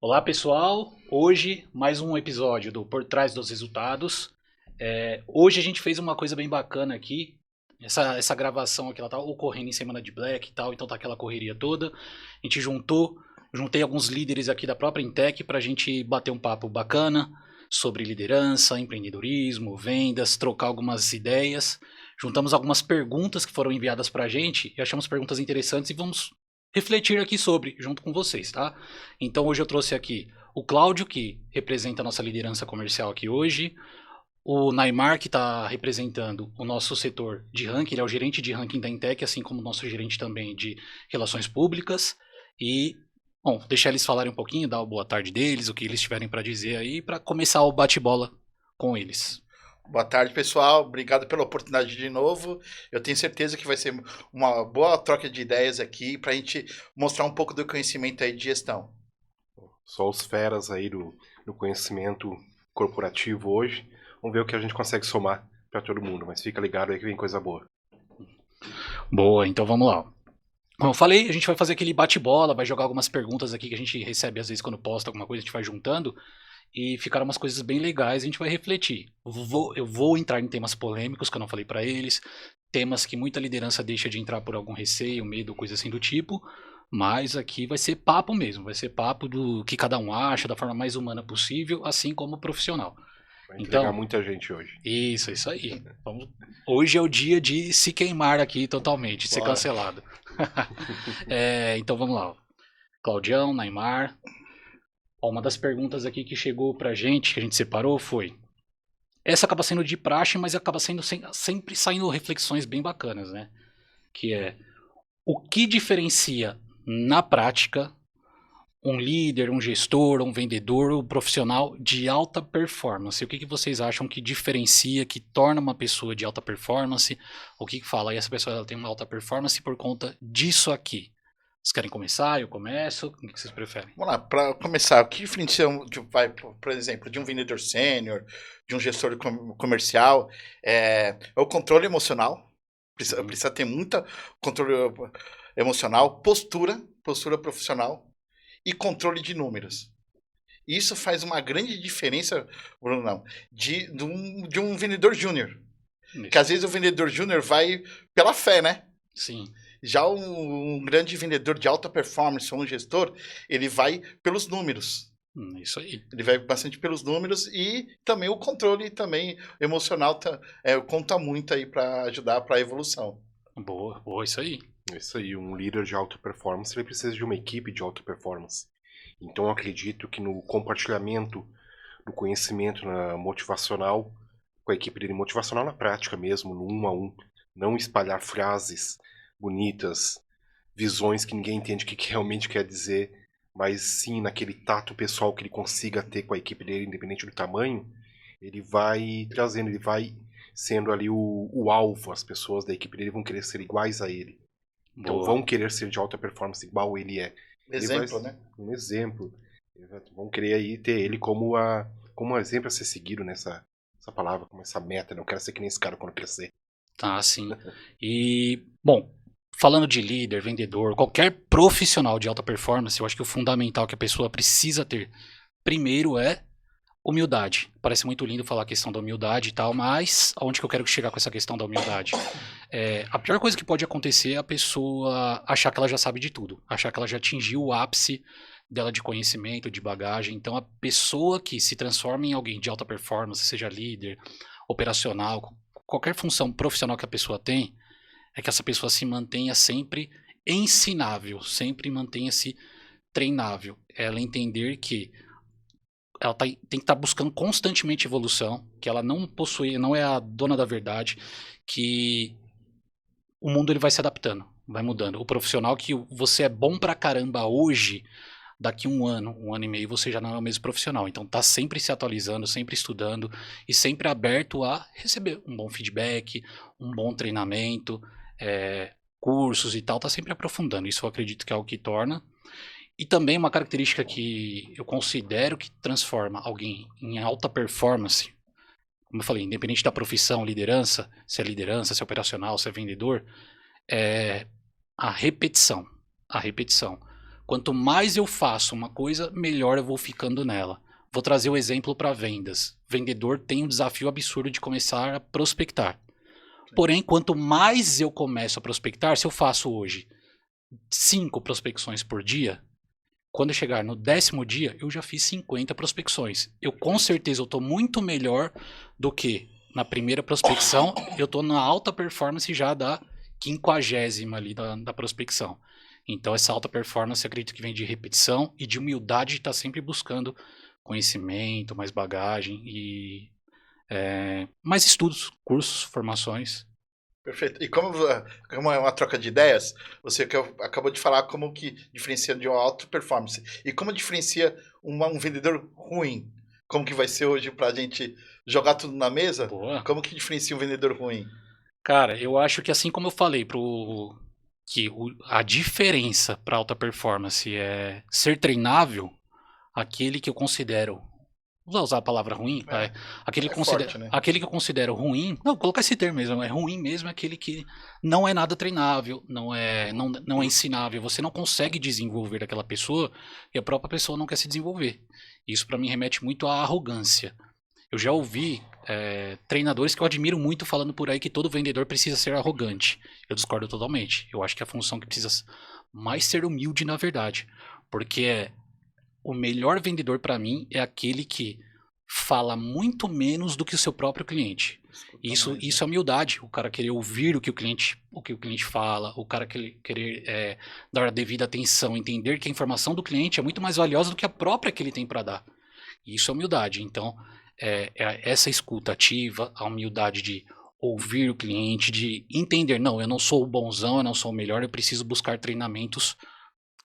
Olá pessoal, hoje mais um episódio do Por Trás dos Resultados. Hoje a gente fez uma coisa bem bacana aqui. Essa gravação aqui ela tá ocorrendo em semana de Black e tal, então tá aquela correria toda. A gente juntei alguns líderes aqui da própria Intec para a gente bater um papo bacana sobre liderança, empreendedorismo, vendas, trocar algumas ideias. Juntamos algumas perguntas que foram enviadas para a gente e achamos perguntas interessantes e vamos refletir aqui sobre, junto com vocês, tá? Então hoje eu trouxe aqui o Cláudio, que representa a nossa liderança comercial aqui hoje, o Naimar, que está representando o nosso setor de ranking, ele é o gerente de ranking da Intec, assim como o nosso gerente também de relações públicas, e, bom, deixar eles falarem um pouquinho, dar a boa tarde deles, o que eles tiverem para dizer aí, para começar o bate-bola com eles. Boa tarde, pessoal. Obrigado pela oportunidade de novo. Eu tenho certeza que vai ser uma boa troca de ideias aqui para a gente mostrar um pouco do conhecimento aí de gestão. Só os feras aí do conhecimento corporativo hoje. Vamos ver o que a gente consegue somar para todo mundo, mas fica ligado aí que vem coisa boa. Boa, então vamos lá. Como eu falei, a gente vai fazer aquele bate-bola, vai jogar algumas perguntas aqui que a gente recebe às vezes quando posta alguma coisa, a gente vai juntando. E ficaram umas coisas bem legais, a gente vai refletir. Eu vou entrar em temas polêmicos que eu não falei para eles, temas que muita liderança deixa de entrar por algum receio, medo, coisa assim do tipo, mas aqui vai ser papo mesmo, vai ser papo do que cada um acha, da forma mais humana possível, assim como profissional. Vai entregar Então, muita gente hoje. isso aí. Hoje é o dia de se queimar aqui totalmente, de ser Bora. cancelado. Então vamos lá. Claudião, Naimar. Uma das perguntas aqui que chegou pra gente, que a gente separou, foi: essa acaba sendo de praxe, mas acaba sendo sempre saindo reflexões bem bacanas, né? Que é: o que diferencia na prática um líder, um gestor, um vendedor, um profissional de alta performance? O que vocês acham que diferencia, que torna uma pessoa de alta performance? O que fala, e essa pessoa ela tem uma alta performance por conta disso aqui? Vocês querem começar? Eu começo? O que vocês preferem? Vamos lá, para começar, o que diferencia, por exemplo, de um vendedor sênior, de um gestor comercial, é o controle emocional. Precisa ter muita controle emocional, postura profissional e controle de números. Isso faz uma grande diferença, Bruno, de um vendedor júnior. Que às vezes o vendedor júnior vai pela fé, né? Sim. Já um grande vendedor de alta performance, ou um gestor, ele vai pelos números. Isso aí. Ele vai bastante pelos números e também o controle também emocional conta muito aí para ajudar para a evolução. Boa, isso aí. Isso aí, um líder de alta performance, ele precisa de uma equipe de alta performance. Então eu acredito que no compartilhamento do conhecimento motivacional, com a equipe dele, motivacional na prática mesmo, no 1 a 1, não espalhar frases bonitas, visões que ninguém entende o que realmente quer dizer, mas sim naquele tato pessoal que ele consiga ter com a equipe dele, independente do tamanho, ele vai trazendo, ele vai sendo ali o alvo, as pessoas da equipe dele vão querer ser iguais a ele. Então Boa. vão querer ser de alta performance igual ele é. Exemplo, né? Um exemplo. Vão querer aí ter ele como um exemplo a ser seguido nessa palavra, como essa meta. Não quero ser que nem esse cara quando crescer. Tá, sim. E, bom, falando de líder, vendedor, qualquer profissional de alta performance, eu acho que o fundamental que a pessoa precisa ter primeiro é humildade. Parece muito lindo falar a questão da humildade e tal, mas aonde que eu quero chegar com essa questão da humildade? A pior coisa que pode acontecer é a pessoa achar que ela já sabe de tudo, achar que ela já atingiu o ápice dela de conhecimento, de bagagem. Então, a pessoa que se transforma em alguém de alta performance, seja líder, operacional, qualquer função profissional que a pessoa tem, é que essa pessoa se mantenha sempre ensinável, sempre mantenha-se treinável. Ela entender que ela tem que estar buscando constantemente evolução, que ela não possui, não é a dona da verdade, que o mundo ele vai se adaptando, vai mudando. O profissional que você é bom pra caramba hoje, daqui um ano e meio, você já não é o mesmo profissional. Então tá sempre se atualizando, sempre estudando e sempre aberto a receber um bom feedback, um bom treinamento, cursos e tal, tá sempre aprofundando. Isso eu acredito que é o que torna. E também uma característica que eu considero que transforma alguém em alta performance, como eu falei, independente da profissão, liderança, se é operacional, se é vendedor, é a repetição. A repetição. Quanto mais eu faço uma coisa, melhor eu vou ficando nela. Vou trazer o exemplo para vendas. Vendedor tem um desafio absurdo de começar a prospectar. Porém, quanto mais eu começo a prospectar, se eu faço hoje 5 prospecções por dia, quando eu chegar no 10º dia, eu já fiz 50 prospecções. Eu com certeza estou muito melhor do que na primeira prospecção, eu estou na alta performance já da 50ª ali da prospecção. Então essa alta performance eu acredito que vem de repetição e de humildade de estar sempre buscando conhecimento, mais bagagem e mais estudos, cursos, formações. Perfeito. E como é uma troca de ideias, você acabou de falar como que diferencia de uma alta performance. E como diferencia um vendedor ruim? Como que vai ser hoje pra gente jogar tudo na mesa? Boa. Como que diferencia um vendedor ruim? Cara, eu acho que assim como eu falei a diferença para alta performance é ser treinável, aquele que eu considero, vou usar a palavra ruim, Forte, né? aquele que eu considero ruim, não, colocar esse termo mesmo, é ruim mesmo, é aquele que não é nada treinável, não é ensinável, você não consegue desenvolver aquela pessoa e a própria pessoa não quer se desenvolver. Isso para mim remete muito à arrogância. Eu já ouvi treinadores que eu admiro muito falando por aí que todo vendedor precisa ser arrogante. Eu discordo totalmente. Eu acho que a função que precisa mais ser humilde na verdade, porque o melhor vendedor para mim é aquele que fala muito menos do que o seu próprio cliente. Isso é humildade. O cara querer ouvir o que o cliente fala, o cara querer dar a devida atenção, entender que a informação do cliente é muito mais valiosa do que a própria que ele tem para dar. Isso é humildade. Então, essa escuta ativa, a humildade de ouvir o cliente, de entender, não, eu não sou o bonzão, eu não sou o melhor, eu preciso buscar treinamentos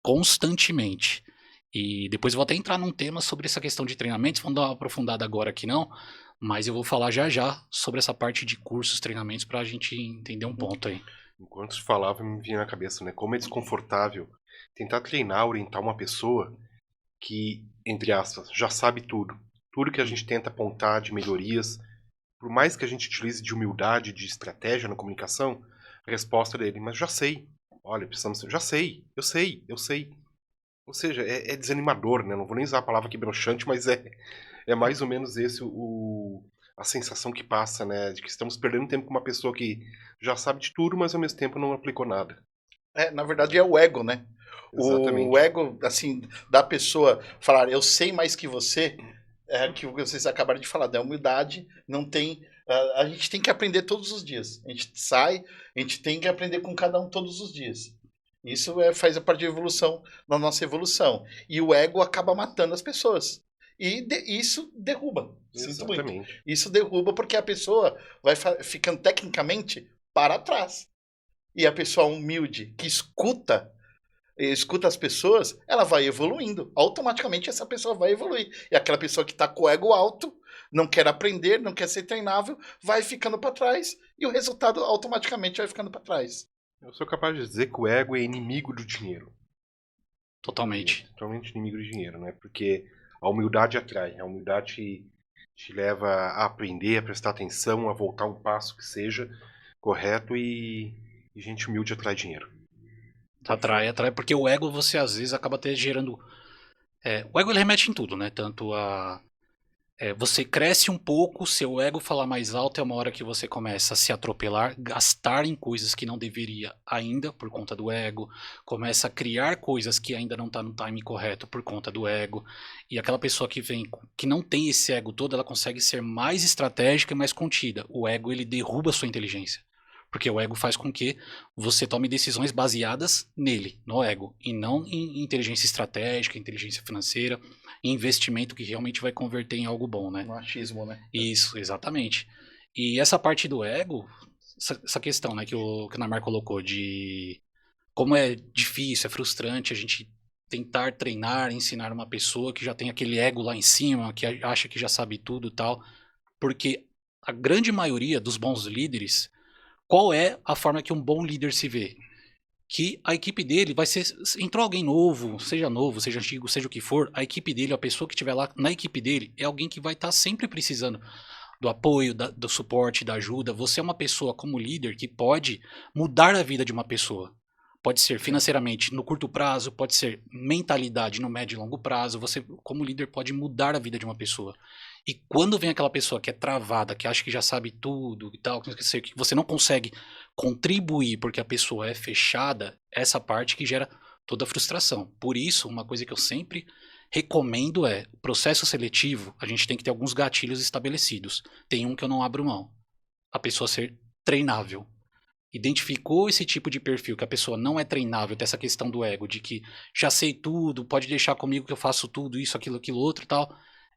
constantemente. E depois eu vou até entrar num tema sobre essa questão de treinamentos, vamos dar uma aprofundada agora aqui não, mas eu vou falar já sobre essa parte de cursos, treinamentos, para a gente entender um ponto aí. Enquanto você falava, me vinha na cabeça, né? Como é desconfortável tentar treinar, orientar uma pessoa que, entre aspas, já sabe tudo. Tudo que a gente tenta apontar de melhorias, por mais que a gente utilize de humildade, de estratégia na comunicação, a resposta dele, mas já sei. Olha, precisamos... Já sei, eu sei. Ou seja, é desanimador, né? Não vou nem usar a palavra aqui broxante, mas é mais ou menos esse a sensação que passa, né? De que estamos perdendo tempo com uma pessoa que já sabe de tudo, mas ao mesmo tempo não aplicou nada. Na verdade é o ego, né? Exatamente. O ego, assim, da pessoa falar, eu sei mais que você, que vocês acabaram de falar, da humildade, não tem... a gente tem que aprender todos os dias. A gente tem que aprender com cada um todos os dias. Isso faz a parte da evolução, da nossa evolução. E o ego acaba matando as pessoas. E isso derruba. Sinto muito. Isso derruba porque a pessoa vai ficando tecnicamente para trás. E a pessoa humilde que escuta as pessoas, ela vai evoluindo. Automaticamente essa pessoa vai evoluir. E aquela pessoa que está com o ego alto, não quer aprender, não quer ser treinável, vai ficando para trás. E o resultado automaticamente vai ficando para trás. Eu sou capaz de dizer que o ego é inimigo do dinheiro. Totalmente. Totalmente inimigo do dinheiro, né? Porque a humildade atrai. A humildade te leva a aprender, a prestar atenção, a voltar um passo que seja correto e gente humilde atrai dinheiro. Atrai, porque o ego você às vezes acaba até gerando... o ego ele remete em tudo, né? Tanto a... você cresce um pouco, seu ego falar mais alto, é uma hora que você começa a se atropelar, gastar em coisas que não deveria ainda por conta do ego, começa a criar coisas que ainda não está no time correto por conta do ego, e aquela pessoa que não tem esse ego todo, ela consegue ser mais estratégica e mais contida. O ego ele derruba a sua inteligência, porque o ego faz com que você tome decisões baseadas nele, no ego, e não em inteligência estratégica, inteligência financeira, investimento que realmente vai converter em algo bom, né? No achismo, né? Isso, exatamente. E essa parte do ego, essa questão, né, que o Namar colocou de como é difícil, é frustrante a gente tentar treinar, ensinar uma pessoa que já tem aquele ego lá em cima, que acha que já sabe tudo e tal, porque a grande maioria dos bons líderes, qual é a forma que um bom líder se vê? Que a equipe dele vai ser... Entrou alguém novo, seja antigo, seja o que for, a equipe dele, a pessoa que estiver lá na equipe dele, é alguém que vai estar sempre precisando do apoio, do suporte, da ajuda. Você é uma pessoa como líder que pode mudar a vida de uma pessoa. Pode ser financeiramente no curto prazo, pode ser mentalidade no médio e longo prazo. Você, como líder, pode mudar a vida de uma pessoa. E quando vem aquela pessoa que é travada, que acha que já sabe tudo e tal, que você não consegue contribuir porque a pessoa é fechada, essa parte que gera toda a frustração. Por isso, uma coisa que eu sempre recomendo é, o processo seletivo, a gente tem que ter alguns gatilhos estabelecidos. Tem um que eu não abro mão. A pessoa ser treinável. Identificou esse tipo de perfil, que a pessoa não é treinável, tem essa questão do ego, de que já sei tudo, pode deixar comigo que eu faço tudo, isso, aquilo outro e tal.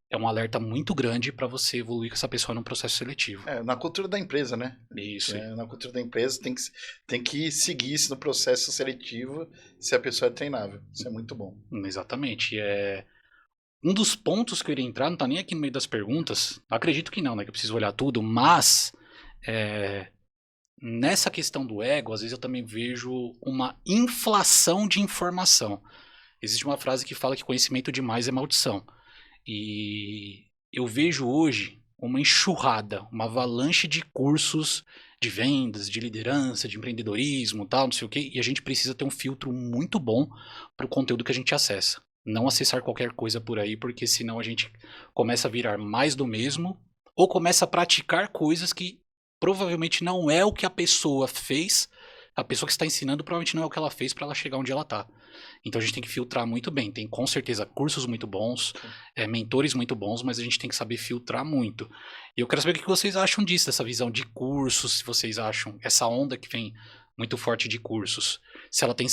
É um alerta muito grande para você evoluir com essa pessoa num processo seletivo. Na cultura da empresa, né? Isso. Na cultura da empresa tem que seguir isso no processo seletivo se a pessoa é treinável. Isso é muito bom. Exatamente. Um dos pontos que eu iria entrar, não tá nem aqui no meio das perguntas, acredito que não, né? Que eu preciso olhar tudo, mas nessa questão do ego, às vezes eu também vejo uma inflação de informação. Existe uma frase que fala que conhecimento demais é maldição. E eu vejo hoje uma enxurrada, uma avalanche de cursos de vendas, de liderança, de empreendedorismo, tal, não sei o quê, e a gente precisa ter um filtro muito bom para o conteúdo que a gente acessa. Não acessar qualquer coisa por aí, porque senão a gente começa a virar mais do mesmo, ou começa a praticar coisas que provavelmente não é o que a pessoa fez, a pessoa que está ensinando provavelmente não é o que ela fez para ela chegar onde ela está. Então a gente tem que filtrar muito bem. Tem com certeza cursos muito bons, mentores muito bons, mas a gente tem que saber filtrar muito. E eu quero saber o que vocês acham disso, dessa visão de cursos, se vocês acham essa onda que vem muito forte de cursos, se ela tem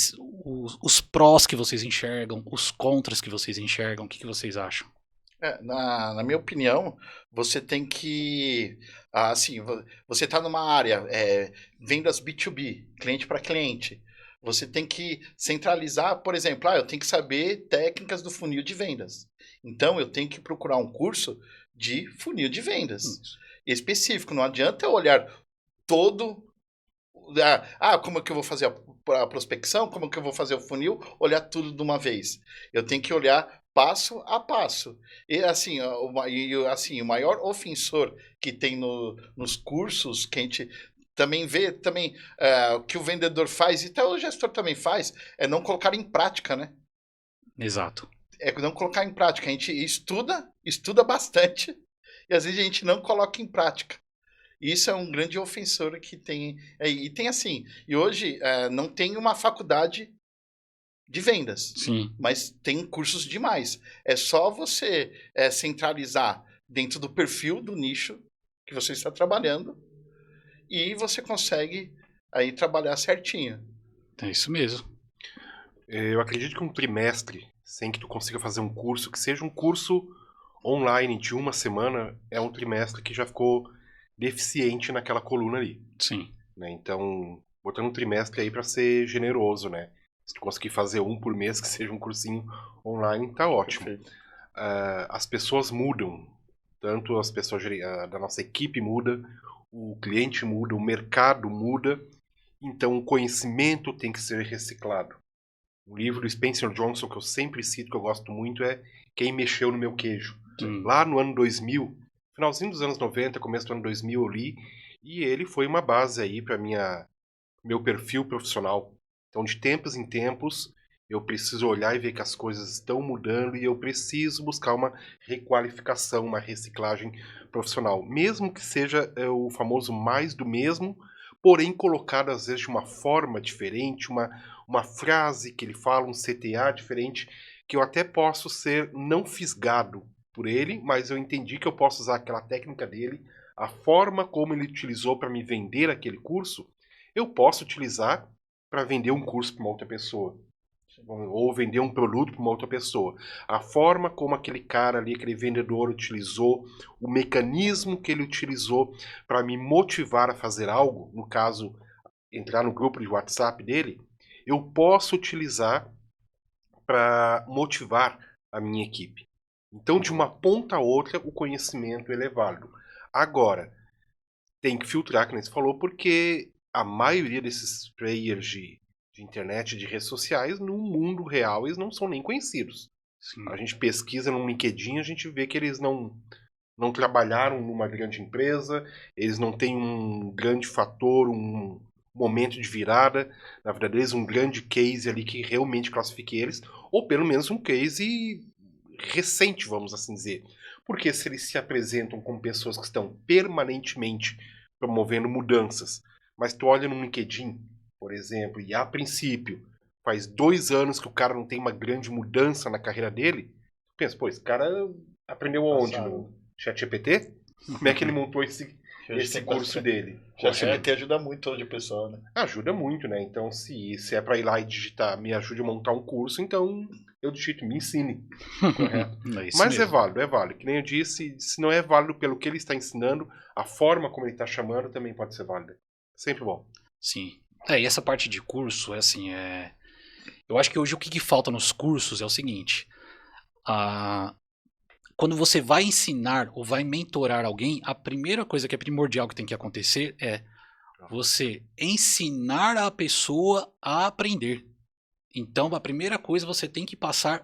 os prós que vocês enxergam, os contras que vocês enxergam, o que vocês acham? Na minha opinião, você tem que, assim, você está numa área, vendas B2B, cliente para cliente. Você tem que centralizar, por exemplo, eu tenho que saber técnicas do funil de vendas. Então, eu tenho que procurar um curso de funil de vendas específico. Não adianta eu olhar todo... como é que eu vou fazer a prospecção? Como é que eu vou fazer o funil? Olhar tudo de uma vez. Eu tenho que olhar passo a passo. E assim, o maior ofensor que tem nos cursos que a gente também vê, o que o vendedor faz, e até o gestor também faz, é não colocar em prática, né? Exato. É não colocar em prática. A gente estuda bastante, e às vezes a gente não coloca em prática. Isso é um grande ofensor que tem. E tem assim, e hoje não tem uma faculdade de vendas. Sim. Mas tem cursos demais. É só você centralizar dentro do perfil do nicho que você está trabalhando e você consegue aí trabalhar certinho. É isso mesmo. Eu acredito que um trimestre, sem que tu consiga fazer um curso, que seja um curso online de uma semana, é um trimestre que já ficou deficiente naquela coluna ali. Sim. Né? Então, botando um trimestre aí para ser generoso, né? Se tu conseguir fazer um por mês, que seja um cursinho online, tá ótimo. As pessoas mudam. Tanto as pessoas da nossa equipe muda, o cliente muda, o mercado muda. Então, o conhecimento tem que ser reciclado. Um livro do Spencer Johnson que eu sempre cito, que eu gosto muito, é Quem Mexeu no Meu Queijo. Lá no ano 2000, finalzinho dos anos 90, começo do ano 2000 eu li, e ele foi uma base aí para meu perfil profissional. Então, de tempos em tempos, eu preciso olhar e ver que as coisas estão mudando e eu preciso buscar uma requalificação, uma reciclagem profissional. Mesmo que seja o famoso mais do mesmo, porém colocado às vezes de uma forma diferente, uma frase que ele fala, um CTA diferente, que eu até posso ser não fisgado por ele, mas eu entendi que eu posso usar aquela técnica dele, a forma como ele utilizou para me vender aquele curso, eu posso utilizar para vender um curso para uma outra pessoa. Ou vender um produto para uma outra pessoa. A forma como aquele cara ali, aquele vendedor utilizou, o mecanismo que ele utilizou para me motivar a fazer algo, no caso, entrar no grupo de WhatsApp dele, eu posso utilizar para motivar a minha equipe. Então, de uma ponta a outra, o conhecimento ele é válido. Agora, tem que filtrar, como você falou, porque a maioria desses players de internet, de redes sociais, no mundo real, eles não são nem conhecidos. Sim. A gente pesquisa no LinkedIn, a gente vê que eles não trabalharam numa grande empresa, eles não têm um grande fator, momento de virada na vida deles, um grande case ali que realmente classifique eles, ou pelo menos um case recente, vamos assim dizer. Porque se eles se apresentam como pessoas que estão permanentemente promovendo mudanças, mas tu olha no LinkedIn, por exemplo, e a princípio faz 2 anos que o cara não tem uma grande mudança na carreira dele, pensa, pô, esse cara aprendeu aonde? No ChatGPT? Como é que ele montou esse curso dele? O ChatGPT ajuda muito hoje o pessoal, né? Ajuda muito, né? Então, se é para ir lá e digitar, me ajude a montar um curso, então eu digito, me ensine. Correto? Mas é válido. Que nem eu disse, se não é válido pelo que ele está ensinando, a forma como ele está chamando também pode ser válida. Sempre bom. Sim. E essa parte de curso, eu acho que hoje o que falta nos cursos é o seguinte. Quando você vai ensinar ou vai mentorar alguém, a primeira coisa que é primordial que tem que acontecer é você ensinar a pessoa a aprender. Então, a primeira coisa, você tem que passar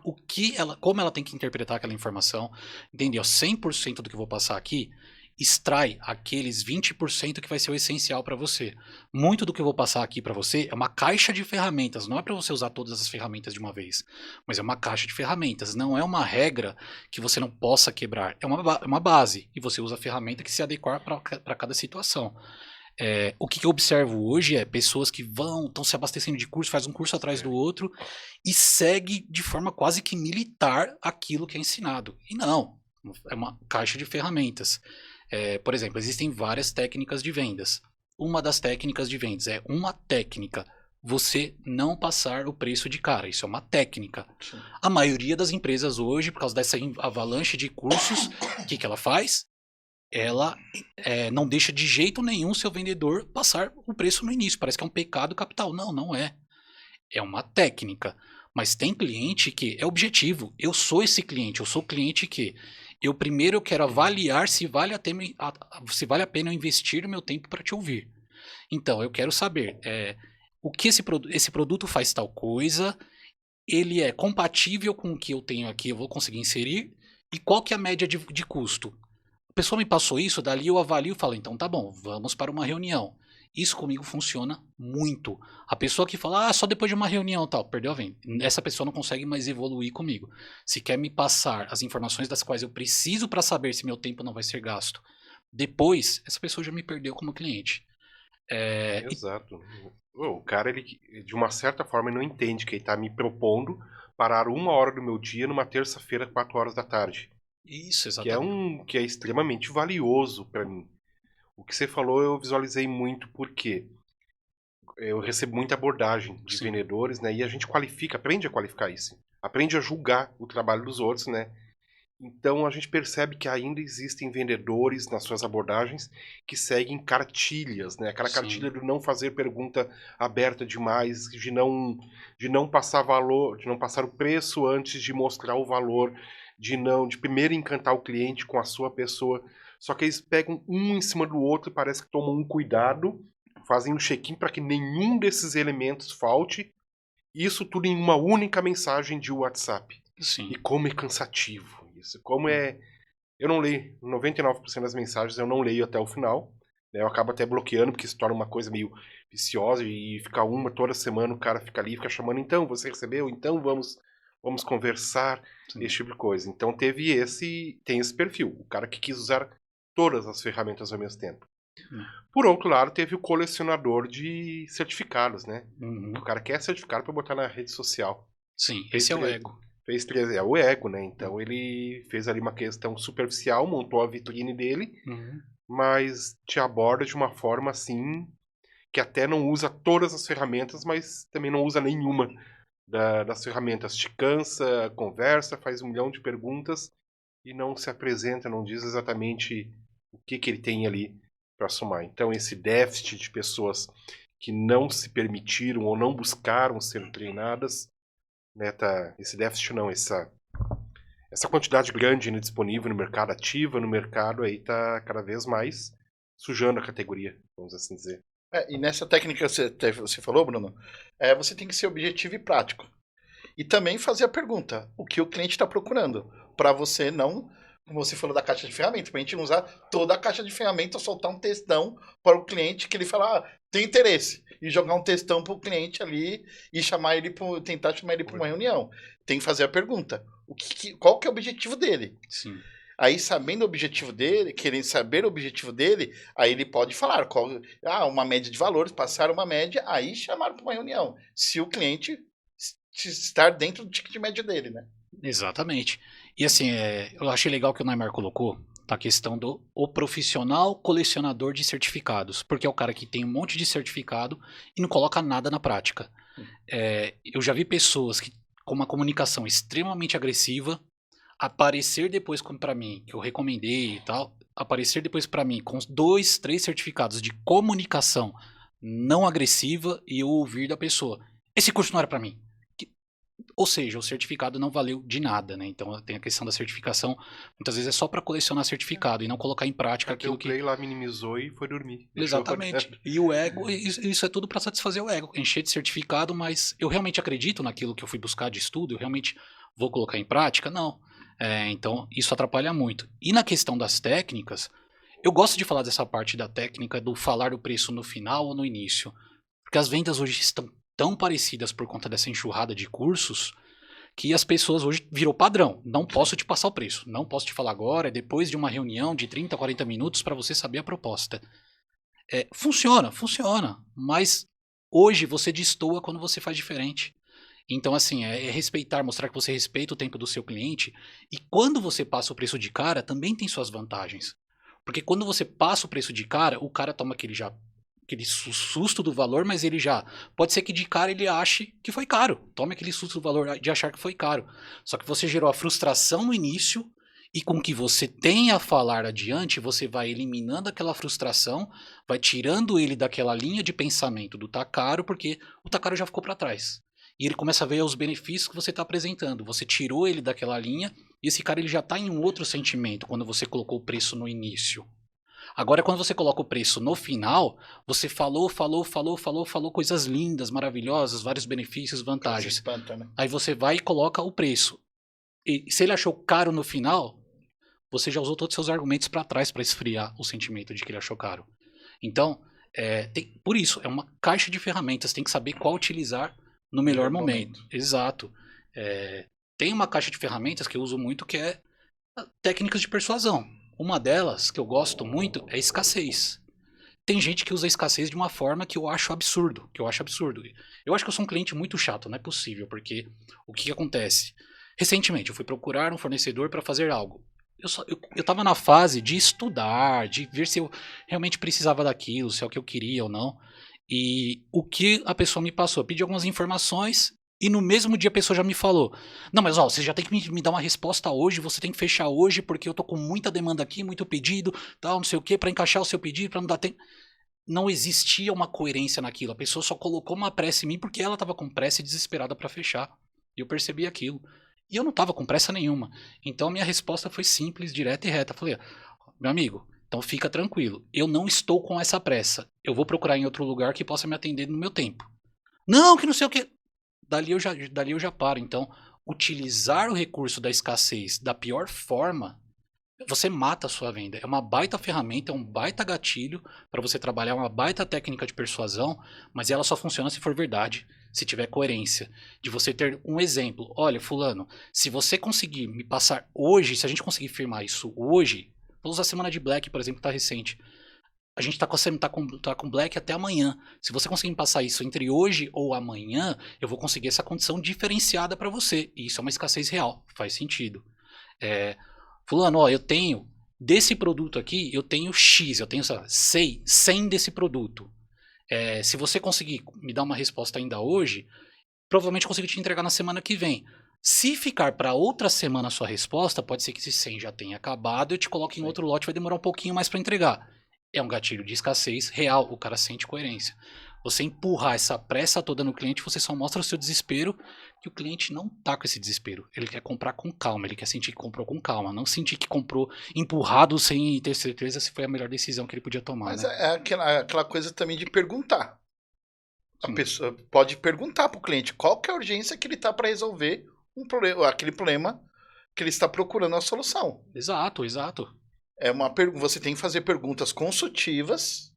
como ela tem que interpretar aquela informação. Entendeu? 100% do que eu vou passar aqui, extrai aqueles 20% que vai ser o essencial para você. Muito do que eu vou passar aqui para você é uma caixa de ferramentas. Não é para você usar todas as ferramentas de uma vez, mas é uma caixa de ferramentas. Não é uma regra que você não possa quebrar. É uma base. E você usa a ferramenta que se adequar para cada situação. O que eu observo hoje é pessoas que estão se abastecendo de curso, faz um curso atrás do outro e segue de forma quase que militar aquilo que é ensinado. E não, é uma caixa de ferramentas. Por exemplo, existem várias técnicas de vendas. Uma das técnicas de vendas é uma técnica. Você não passar o preço de cara. Isso é uma técnica. Sim. A maioria das empresas hoje, por causa dessa avalanche de cursos, o que ela faz? Ela não deixa de jeito nenhum seu vendedor passar o preço no início. Parece que é um pecado capital. Não, não é. É uma técnica. Mas tem cliente que é objetivo. Eu sou esse cliente. Eu sou cliente que eu quero avaliar se vale a pena eu investir o meu tempo para te ouvir. Então, eu quero saber o que esse produto faz tal coisa, ele é compatível com o que eu tenho aqui, eu vou conseguir inserir, e qual que é a média de custo? A pessoa me passou isso, dali eu avalio e falo, então tá bom, vamos para uma reunião. Isso comigo funciona muito. A pessoa que fala, só depois de uma reunião tal, perdeu a venda. Essa pessoa não consegue mais evoluir comigo. Se quer me passar as informações das quais eu preciso para saber se meu tempo não vai ser gasto, depois, essa pessoa já me perdeu como cliente. Exato. O cara, ele, de uma certa forma, ele não entende que ele está me propondo parar 1 hora do meu dia numa terça-feira, 4 horas da tarde. Isso, exatamente. Que é extremamente valioso para mim. O que você falou eu visualizei muito porque eu recebo muita abordagem de vendedores, né? E a gente aprende a qualificar isso. Aprende a julgar o trabalho dos outros, né? Então a gente percebe que ainda existem vendedores nas suas abordagens que seguem cartilhas, né? Aquela cartilha de não fazer pergunta aberta demais, de não passar valor, de não passar o preço antes de mostrar o valor, de primeiro encantar o cliente com a sua pessoa. Só que eles pegam um em cima do outro e parece que tomam um cuidado, fazem um check-in para que nenhum desses elementos falte. Isso tudo em uma única mensagem de WhatsApp. Sim. E como é cansativo isso. Como é... Eu não leio, 99% das mensagens eu não leio até o final. Né? Eu acabo até bloqueando, porque se torna uma coisa meio viciosa e fica toda semana o cara fica ali, fica chamando, então, você recebeu? Então vamos conversar, esse tipo de coisa. Então tem esse perfil, o cara que quis usar todas as ferramentas ao mesmo tempo. Por outro lado, teve o colecionador de certificados, né? O cara quer certificado para botar na rede social. Sim, esse é o ego. É o ego, né? Então ele fez ali uma questão superficial, montou a vitrine dele, mas te aborda de uma forma assim, que até não usa todas as ferramentas, mas também não usa nenhuma das ferramentas. Te cansa, conversa, faz 1 milhão de perguntas e não se apresenta, não diz exatamente o que ele tem ali para somar. Então esse déficit de pessoas que não se permitiram ou não buscaram ser treinadas, né, esse déficit não, essa quantidade grande disponível no mercado, ativa no mercado, aí tá cada vez mais sujando a categoria, vamos assim dizer. E nessa técnica que você falou, Bruno, você tem que ser objetivo e prático. E também fazer a pergunta, o que o cliente está procurando, para você não, como você falou da caixa de ferramentas, para a gente não usar toda a caixa de ferramentas, soltar um textão para o cliente que ele fala, tem interesse. E jogar um textão pro cliente ali e tentar chamar ele para uma reunião. Tem que fazer a pergunta. Qual que é o objetivo dele? Sim. Aí, sabendo o objetivo dele, querendo saber o objetivo dele, aí ele pode falar uma média de valores, passar uma média, aí chamar para uma reunião. Se o cliente estar dentro do ticket médio dele, né? Exatamente. E assim, eu achei legal que o Neymar colocou a questão do o profissional colecionador de certificados, porque é o cara que tem um monte de certificado e não coloca nada na prática. Eu já vi pessoas que, com uma comunicação extremamente agressiva, aparecer depois para mim, que eu recomendei e tal, aparecer depois para mim com 2, 3 certificados de comunicação não agressiva e eu ouvir da pessoa: esse curso não era para mim. Ou seja, o certificado não valeu de nada, né? Então tem a questão da certificação, muitas vezes é só para colecionar certificado e não colocar em prática aquilo que... O Play lá minimizou e foi dormir. Exatamente. E o ego, isso é tudo para satisfazer o ego, encher de certificado, mas eu realmente acredito naquilo que eu fui buscar de estudo, eu realmente vou colocar em prática? Não. Então isso atrapalha muito. E na questão das técnicas, eu gosto de falar dessa parte da técnica do falar o preço no final ou no início, porque as vendas hoje estão tão parecidas por conta dessa enxurrada de cursos que as pessoas hoje virou padrão. Não posso te passar o preço, não posso te falar agora, é depois de uma reunião de 30, 40 minutos para você saber a proposta. Funciona, mas hoje você destoa quando você faz diferente. Então, assim, é respeitar, mostrar que você respeita o tempo do seu cliente. E quando você passa o preço de cara, também tem suas vantagens. Porque quando você passa o preço de cara, o cara toma aquele susto do valor, mas ele já... Pode ser que de cara ele ache que foi caro. Tome aquele susto do valor de achar que foi caro. Só que você gerou a frustração no início e com o que você tem a falar adiante, você vai eliminando aquela frustração, vai tirando ele daquela linha de pensamento do tá caro, porque o tá caro já ficou para trás. E ele começa a ver os benefícios que você está apresentando. Você tirou ele daquela linha e esse cara ele já está em um outro sentimento quando você colocou o preço no início. Agora, quando você coloca o preço no final, você falou coisas lindas, maravilhosas, vários benefícios, vantagens. Espanta, né? Aí você vai e coloca o preço. E se ele achou caro no final, você já usou todos os seus argumentos para trás para esfriar o sentimento de que ele achou caro. Então, por isso, é uma caixa de ferramentas, tem que saber qual utilizar no melhor momento. Exato. Tem uma caixa de ferramentas que eu uso muito que é técnicas de persuasão. Uma delas, que eu gosto muito, é escassez. Tem gente que usa a escassez de uma forma que eu acho absurdo. Eu acho que eu sou um cliente muito chato, não é possível, porque o que acontece? Recentemente, eu fui procurar um fornecedor para fazer algo. Eu estava na fase de estudar, de ver se eu realmente precisava daquilo, se é o que eu queria ou não. E o que a pessoa me passou? Eu pedi algumas informações e no mesmo dia a pessoa já me falou: não, mas você já tem que me dar uma resposta hoje, você tem que fechar hoje porque eu tô com muita demanda aqui, muito pedido, tal, não sei o que, para encaixar o seu pedido, para não dar tempo. Não existia uma coerência naquilo, a pessoa só colocou uma pressa em mim porque ela estava com pressa e desesperada para fechar. E eu percebi aquilo. E eu não estava com pressa nenhuma. Então a minha resposta foi simples, direta e reta. Eu falei: meu amigo, então fica tranquilo, eu não estou com essa pressa. Eu vou procurar em outro lugar que possa me atender no meu tempo. Não, que não sei o que. Dali eu já paro. Então, utilizar o recurso da escassez da pior forma, você mata a sua venda. É uma baita ferramenta, é um baita gatilho para você trabalhar, uma baita técnica de persuasão, mas ela só funciona se for verdade, se tiver coerência. De você ter um exemplo. Olha, fulano, se você conseguir me passar hoje, se a gente conseguir firmar isso hoje, vou usar a semana de Black, por exemplo, que está recente. A gente tá com Black até amanhã. Se você conseguir me passar isso entre hoje ou amanhã, eu vou conseguir essa condição diferenciada para você. E isso é uma escassez real, faz sentido. Fulano, eu tenho desse produto aqui, eu tenho X, eu tenho 100 desse produto. Se você conseguir me dar uma resposta ainda hoje, provavelmente consigo te entregar na semana que vem. Se ficar para outra semana a sua resposta, pode ser que esse 100 já tenha acabado, eu te coloque em outro lote, vai demorar um pouquinho mais para entregar. É um gatilho de escassez real, o cara sente coerência. Você empurrar essa pressa toda no cliente, você só mostra o seu desespero, que o cliente não tá com esse desespero. Ele quer comprar com calma, ele quer sentir que comprou com calma, não sentir que comprou empurrado sem ter certeza se foi a melhor decisão que ele podia tomar. Mas né? é aquela coisa também de perguntar. A pessoa pode perguntar pro cliente qual que é a urgência que ele tá para resolver aquele problema que ele está procurando a solução. Exato. Você tem que fazer perguntas consultivas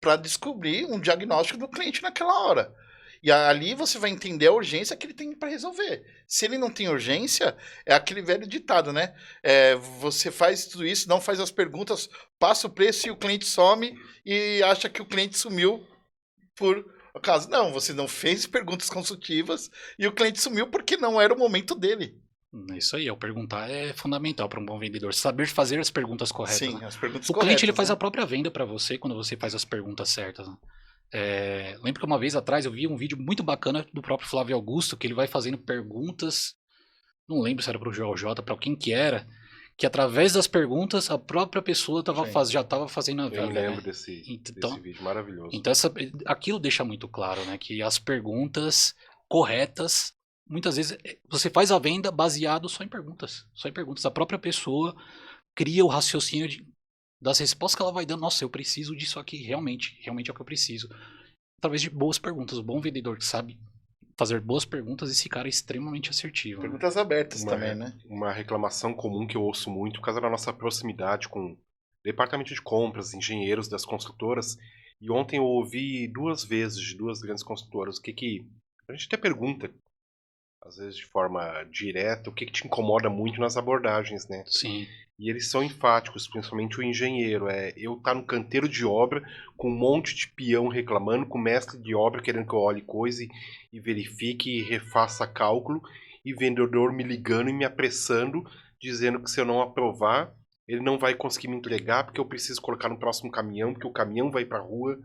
para descobrir um diagnóstico do cliente naquela hora. E ali você vai entender a urgência que ele tem para resolver. Se ele não tem urgência, é aquele velho ditado, né? Você faz tudo isso, não faz as perguntas, passa o preço e o cliente some e acha que o cliente sumiu por acaso. Não, você não fez perguntas consultivas e o cliente sumiu porque não era o momento dele. É isso aí, o perguntar é fundamental para um bom vendedor. Saber fazer as perguntas corretas. Sim, né? as perguntas O corretas. cliente ele faz né? a própria venda para você quando você faz as perguntas certas. Né? Lembro que uma vez atrás eu vi um vídeo muito bacana do próprio Flávio Augusto, que ele vai fazendo perguntas, não lembro se era para o GeoJ, para quem que era, que através das perguntas a própria pessoa Sim. já estava fazendo a Eu venda. me lembro né? desse Então, vídeo maravilhoso. então aquilo deixa muito claro, né, que as perguntas corretas, muitas vezes você faz a venda baseado só em perguntas. Só em perguntas. A própria pessoa cria o raciocínio das respostas que ela vai dando. Nossa, eu preciso disso aqui, realmente é o que eu preciso. Através de boas perguntas. O bom vendedor que sabe fazer boas perguntas, esse cara é extremamente assertivo. Né? Perguntas abertas também, né? Uma reclamação comum que eu ouço muito por causa da nossa proximidade com o departamento de compras, engenheiros das construtoras. E ontem eu ouvi 2 vezes de 2 grandes construtoras o que a gente até pergunta, às vezes de forma direta, o que te incomoda muito nas abordagens, né? Sim. E eles são enfáticos, principalmente o engenheiro. Eu estar no canteiro de obra com um monte de peão reclamando, com o mestre de obra querendo que eu olhe coisa e verifique e refaça cálculo, e vendedor me ligando e me apressando, dizendo que se eu não aprovar, ele não vai conseguir me entregar porque eu preciso colocar no próximo caminhão, porque o caminhão vai para a rua,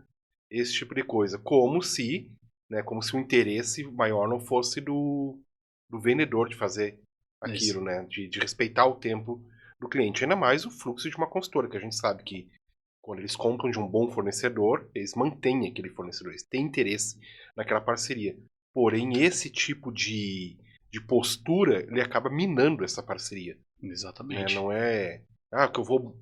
esse tipo de coisa. Como se o interesse maior não fosse do vendedor de fazer aquilo, né? De respeitar o tempo do cliente. Ainda mais o fluxo de uma consultora, que a gente sabe que quando eles compram de um bom fornecedor, eles mantêm aquele fornecedor, eles têm interesse naquela parceria. Porém, esse tipo de postura, ele acaba minando essa parceria. Exatamente. Não é... que eu vou...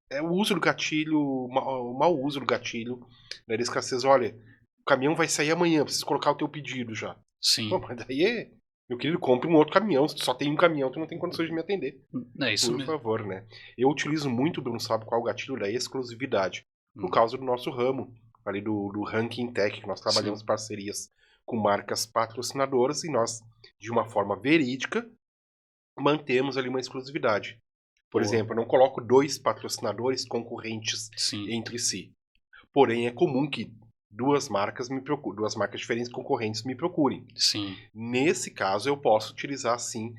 É o uso do gatilho, o mau uso do gatilho, da escassez. Olha, o caminhão vai sair amanhã, preciso colocar o teu pedido já. Sim. Pô, mas daí meu querido, compre um outro caminhão. Se tu só tem um caminhão, tu não tem condições de me atender. É isso Por mesmo. favor, né? Eu utilizo muito, Bruno, sabe qual é o gatilho da exclusividade? Por causa do nosso ramo, ali do Ranking Tech, que nós trabalhamos parcerias com marcas patrocinadoras e nós, de uma forma verídica, mantemos ali uma exclusividade. Por exemplo, eu não coloco 2 patrocinadores concorrentes entre si. Porém, é comum que 2 marcas diferentes concorrentes me procurem. Sim. Nesse caso, eu posso utilizar, sim,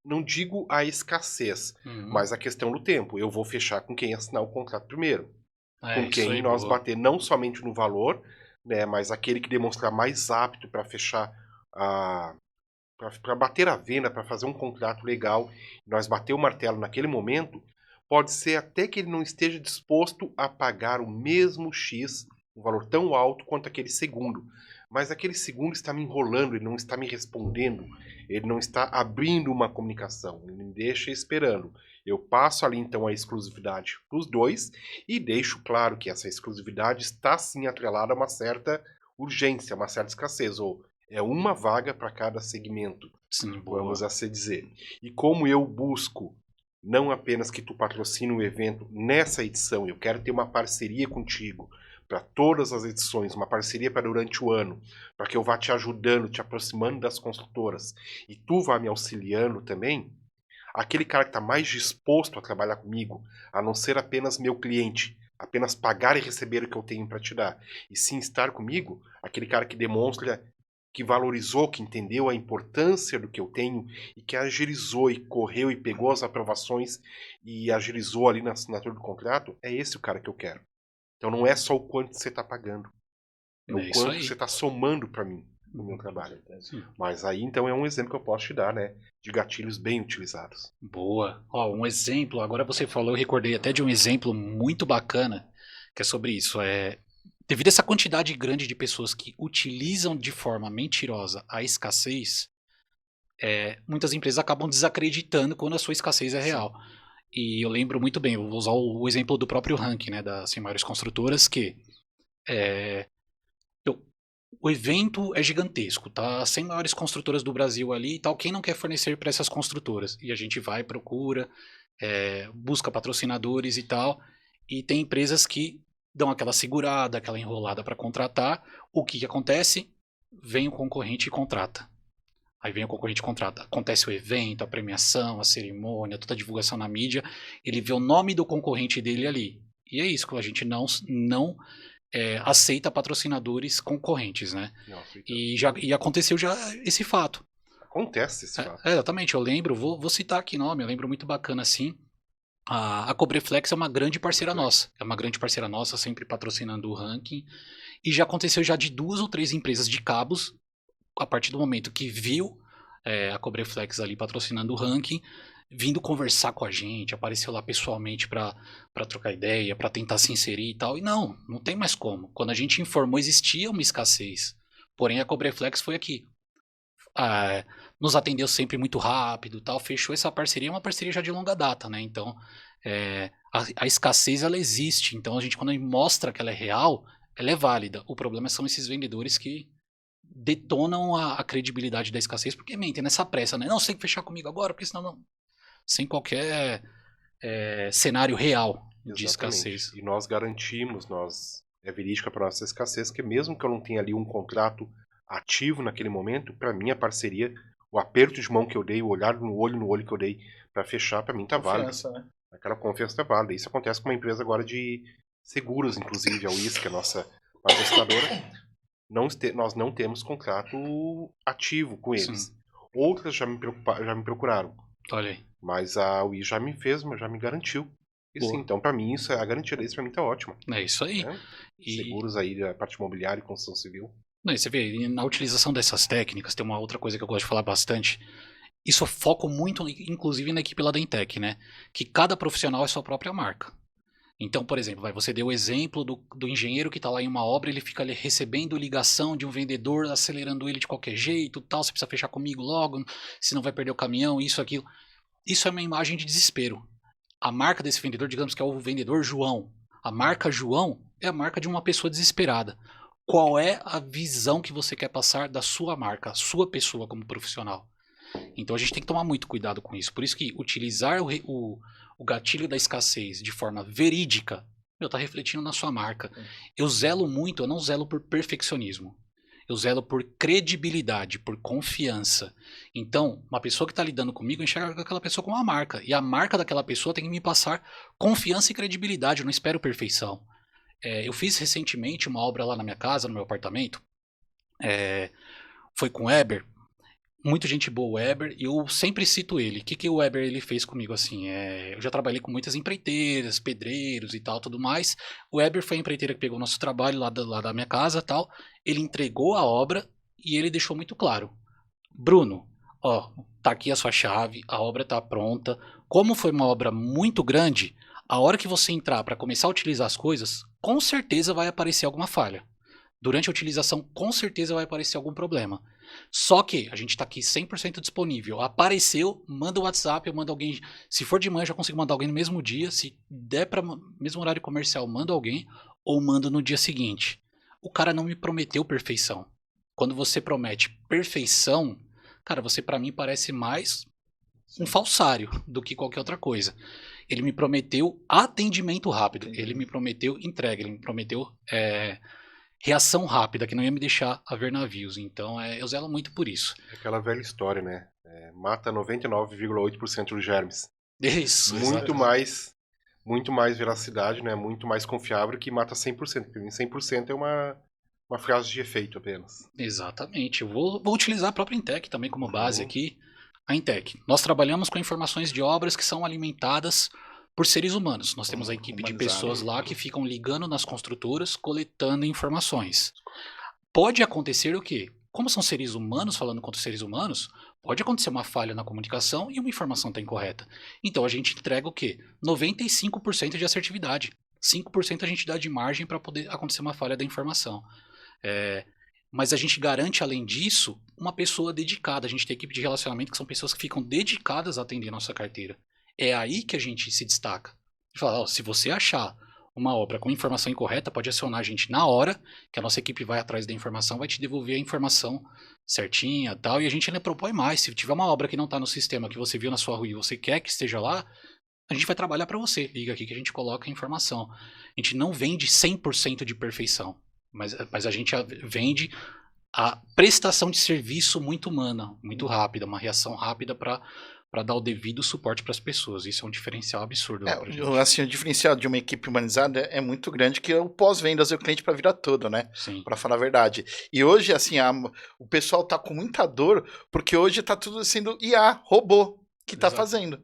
não digo a escassez, mas a questão do tempo. Eu vou fechar com quem assinar o contrato primeiro. Com quem nós bater não somente no valor, né, mas aquele que demonstrar mais apto para fechar, para bater a venda, para fazer um contrato legal, nós bater o martelo naquele momento, pode ser até que ele não esteja disposto a pagar o mesmo X, um valor tão alto quanto aquele segundo. Mas aquele segundo está me enrolando, ele não está me respondendo, ele não está abrindo uma comunicação, ele me deixa esperando. Eu passo ali então a exclusividade para os 2 e deixo claro que essa exclusividade está sim atrelada a uma certa urgência, uma certa escassez, ou é uma vaga para cada segmento, vamos assim dizer. E como eu busco não apenas que tu patrocine o evento nessa edição, eu quero ter uma parceria contigo, para todas as edições, uma parceria para durante o ano, para que eu vá te ajudando, te aproximando das construtoras, e tu vá me auxiliando também, aquele cara que está mais disposto a trabalhar comigo, a não ser apenas meu cliente, apenas pagar e receber o que eu tenho para te dar, e sim estar comigo, aquele cara que demonstra que valorizou, que entendeu a importância do que eu tenho e que agilizou e correu e pegou as aprovações e agilizou ali na assinatura do contrato, é esse o cara que eu quero. Então não é só o quanto você está pagando, é o quanto você está somando para mim no meu trabalho. Mas aí então é um exemplo que eu posso te dar, né, de gatilhos bem utilizados. Boa. Um exemplo, agora você falou, eu recordei até de um exemplo muito bacana, que é sobre isso. Devido a essa quantidade grande de pessoas que utilizam de forma mentirosa a escassez, muitas empresas acabam desacreditando quando a sua escassez é real. E eu lembro muito bem, eu vou usar o exemplo do próprio ranking, né, das 100 maiores construtoras, que o evento é gigantesco, tá? 100 maiores construtoras do Brasil ali e tal, quem não quer fornecer para essas construtoras? E a gente vai, procura, busca patrocinadores e tal, e tem empresas que dão aquela segurada, aquela enrolada para contratar. O que acontece? Vem o concorrente e contrata. Aí vem o concorrente e contrata. Acontece o evento, a premiação, a cerimônia, toda a divulgação na mídia. Ele vê o nome do concorrente dele ali. E é isso, a gente não aceita patrocinadores concorrentes, né? Nossa, então. E aconteceu já esse fato. Acontece esse fato. Exatamente, eu lembro, vou citar aqui nome, eu lembro muito bacana assim. A Cobreflex é uma grande parceira nossa. É uma grande parceira nossa, sempre patrocinando o ranking. E já aconteceu já de 2 ou 3 empresas de cabos, a partir do momento que viu a Cobreflex ali patrocinando o ranking, vindo conversar com a gente, apareceu lá pessoalmente para trocar ideia, para tentar se inserir e tal. E não tem mais como. Quando a gente informou, existia uma escassez. Porém, a Cobreflex foi aqui. Nos atendeu sempre muito rápido, tal, fechou essa parceria, é uma parceria já de longa data, né? Então, a escassez ela existe. Então, quando a gente mostra que ela é real, ela é válida. O problema são esses vendedores que detonam a credibilidade da escassez, porque mentem nessa pressa, né? Não, você tem que fechar comigo agora, porque senão não. Sem qualquer cenário real de escassez. E nós garantimos, é verídica para nossa escassez, que mesmo que eu não tenha ali um contrato ativo naquele momento, para mim a parceria, o aperto de mão que eu dei, o olhar no olho que eu dei para fechar, para mim tá válido. Né? Aquela confiança tá válida. Isso acontece com uma empresa agora de seguros, inclusive, a WIS, que é a nossa patrocinadora. Nós não temos contrato ativo com eles. Sim. Outras já me procuraram. Olha aí. Mas a WIS já me garantiu. E sim, então para mim a garantia deles para mim tá ótima. É isso aí. Né? Seguros aí da parte imobiliária e construção civil. Não, você vê, na utilização dessas técnicas, tem uma outra coisa que eu gosto de falar bastante. Isso eu foco muito, inclusive, na equipe lá da Intec, né? Que cada profissional é sua própria marca. Então, por exemplo, você deu o exemplo do engenheiro que está lá em uma obra, ele fica ali recebendo ligação de um vendedor, acelerando ele de qualquer jeito, tal, você precisa fechar comigo logo, senão vai perder o caminhão, isso, aquilo. Isso é uma imagem de desespero. A marca desse vendedor, digamos que é o vendedor João. A marca João é a marca de uma pessoa desesperada. Qual é a visão que você quer passar da sua marca, a sua pessoa como profissional? Então a gente tem que tomar muito cuidado com isso. Por isso que utilizar o gatilho da escassez de forma verídica, tá refletindo na sua marca. Eu zelo muito, eu não zelo por perfeccionismo. Eu zelo por credibilidade, por confiança. Então, uma pessoa que está lidando comigo, enxerga aquela pessoa como uma marca. E a marca daquela pessoa tem que me passar confiança e credibilidade. Eu não espero perfeição. Eu fiz recentemente uma obra lá na minha casa, no meu apartamento. Foi com o Weber. Muito gente boa, o Weber, e eu sempre cito ele. O que o Weber ele fez comigo assim? Eu já trabalhei com muitas empreiteiras, pedreiros e tal, tudo mais. O Weber foi a empreiteira que pegou o nosso trabalho lá da minha casa, tal. Ele entregou a obra e ele deixou muito claro: Bruno, tá aqui a sua chave, a obra tá pronta. Como foi uma obra muito grande, a hora que você entrar para começar a utilizar as coisas, com certeza vai aparecer alguma falha. Durante a utilização, com certeza vai aparecer algum problema. Só que a gente está aqui 100% disponível. Apareceu, manda o WhatsApp, eu mando alguém. Se for de manhã, eu já consigo mandar alguém no mesmo dia. Se der para mesmo horário comercial, mando alguém ou mando no dia seguinte. O cara não me prometeu perfeição. Quando você promete perfeição, cara, você para mim parece mais um falsário do que qualquer outra coisa. Ele me prometeu atendimento rápido. Ele me prometeu entrega. Ele me prometeu reação rápida, que não ia me deixar a ver navios. Então, eu zelo muito por isso. É aquela velha história, né? Mata 99,8% dos germes. Isso. Muito mais veracidade, né? Muito mais confiável que mata 100%. Porque 100% é uma frase de efeito apenas. Exatamente. Eu vou utilizar a própria Intec também como base aqui. A Intec. Nós trabalhamos com informações de obras que são alimentadas por seres humanos. Nós temos a equipe de pessoas lá que ficam ligando nas construtoras, coletando informações. Pode acontecer o quê? Como são seres humanos falando contra seres humanos, pode acontecer uma falha na comunicação e uma informação está incorreta. Então a gente entrega o quê? 95% de assertividade. 5% a gente dá de margem para poder acontecer uma falha da informação. Mas a gente garante, além disso, uma pessoa dedicada. A gente tem equipe de relacionamento que são pessoas que ficam dedicadas a atender a nossa carteira. É aí que a gente se destaca. Fala, se você achar uma obra com informação incorreta, pode acionar a gente na hora, que a nossa equipe vai atrás da informação, vai te devolver a informação certinha, tal, e a gente ainda propõe mais. Se tiver uma obra que não está no sistema, que você viu na sua rua e você quer que esteja lá, a gente vai trabalhar para você. Liga aqui que a gente coloca a informação. A gente não vende 100% de perfeição, mas a gente vende a prestação de serviço muito humana, muito rápida, uma reação rápida para dar o devido suporte para as pessoas. Isso é um diferencial absurdo lá pra gente. Assim, o diferencial de uma equipe humanizada é muito grande, que é o pós-vendas e o cliente para a vida toda, né? Sim. Para falar a verdade. E hoje, assim, o pessoal tá com muita dor, porque hoje tá tudo sendo IA, robô, que tá Exato. fazendo.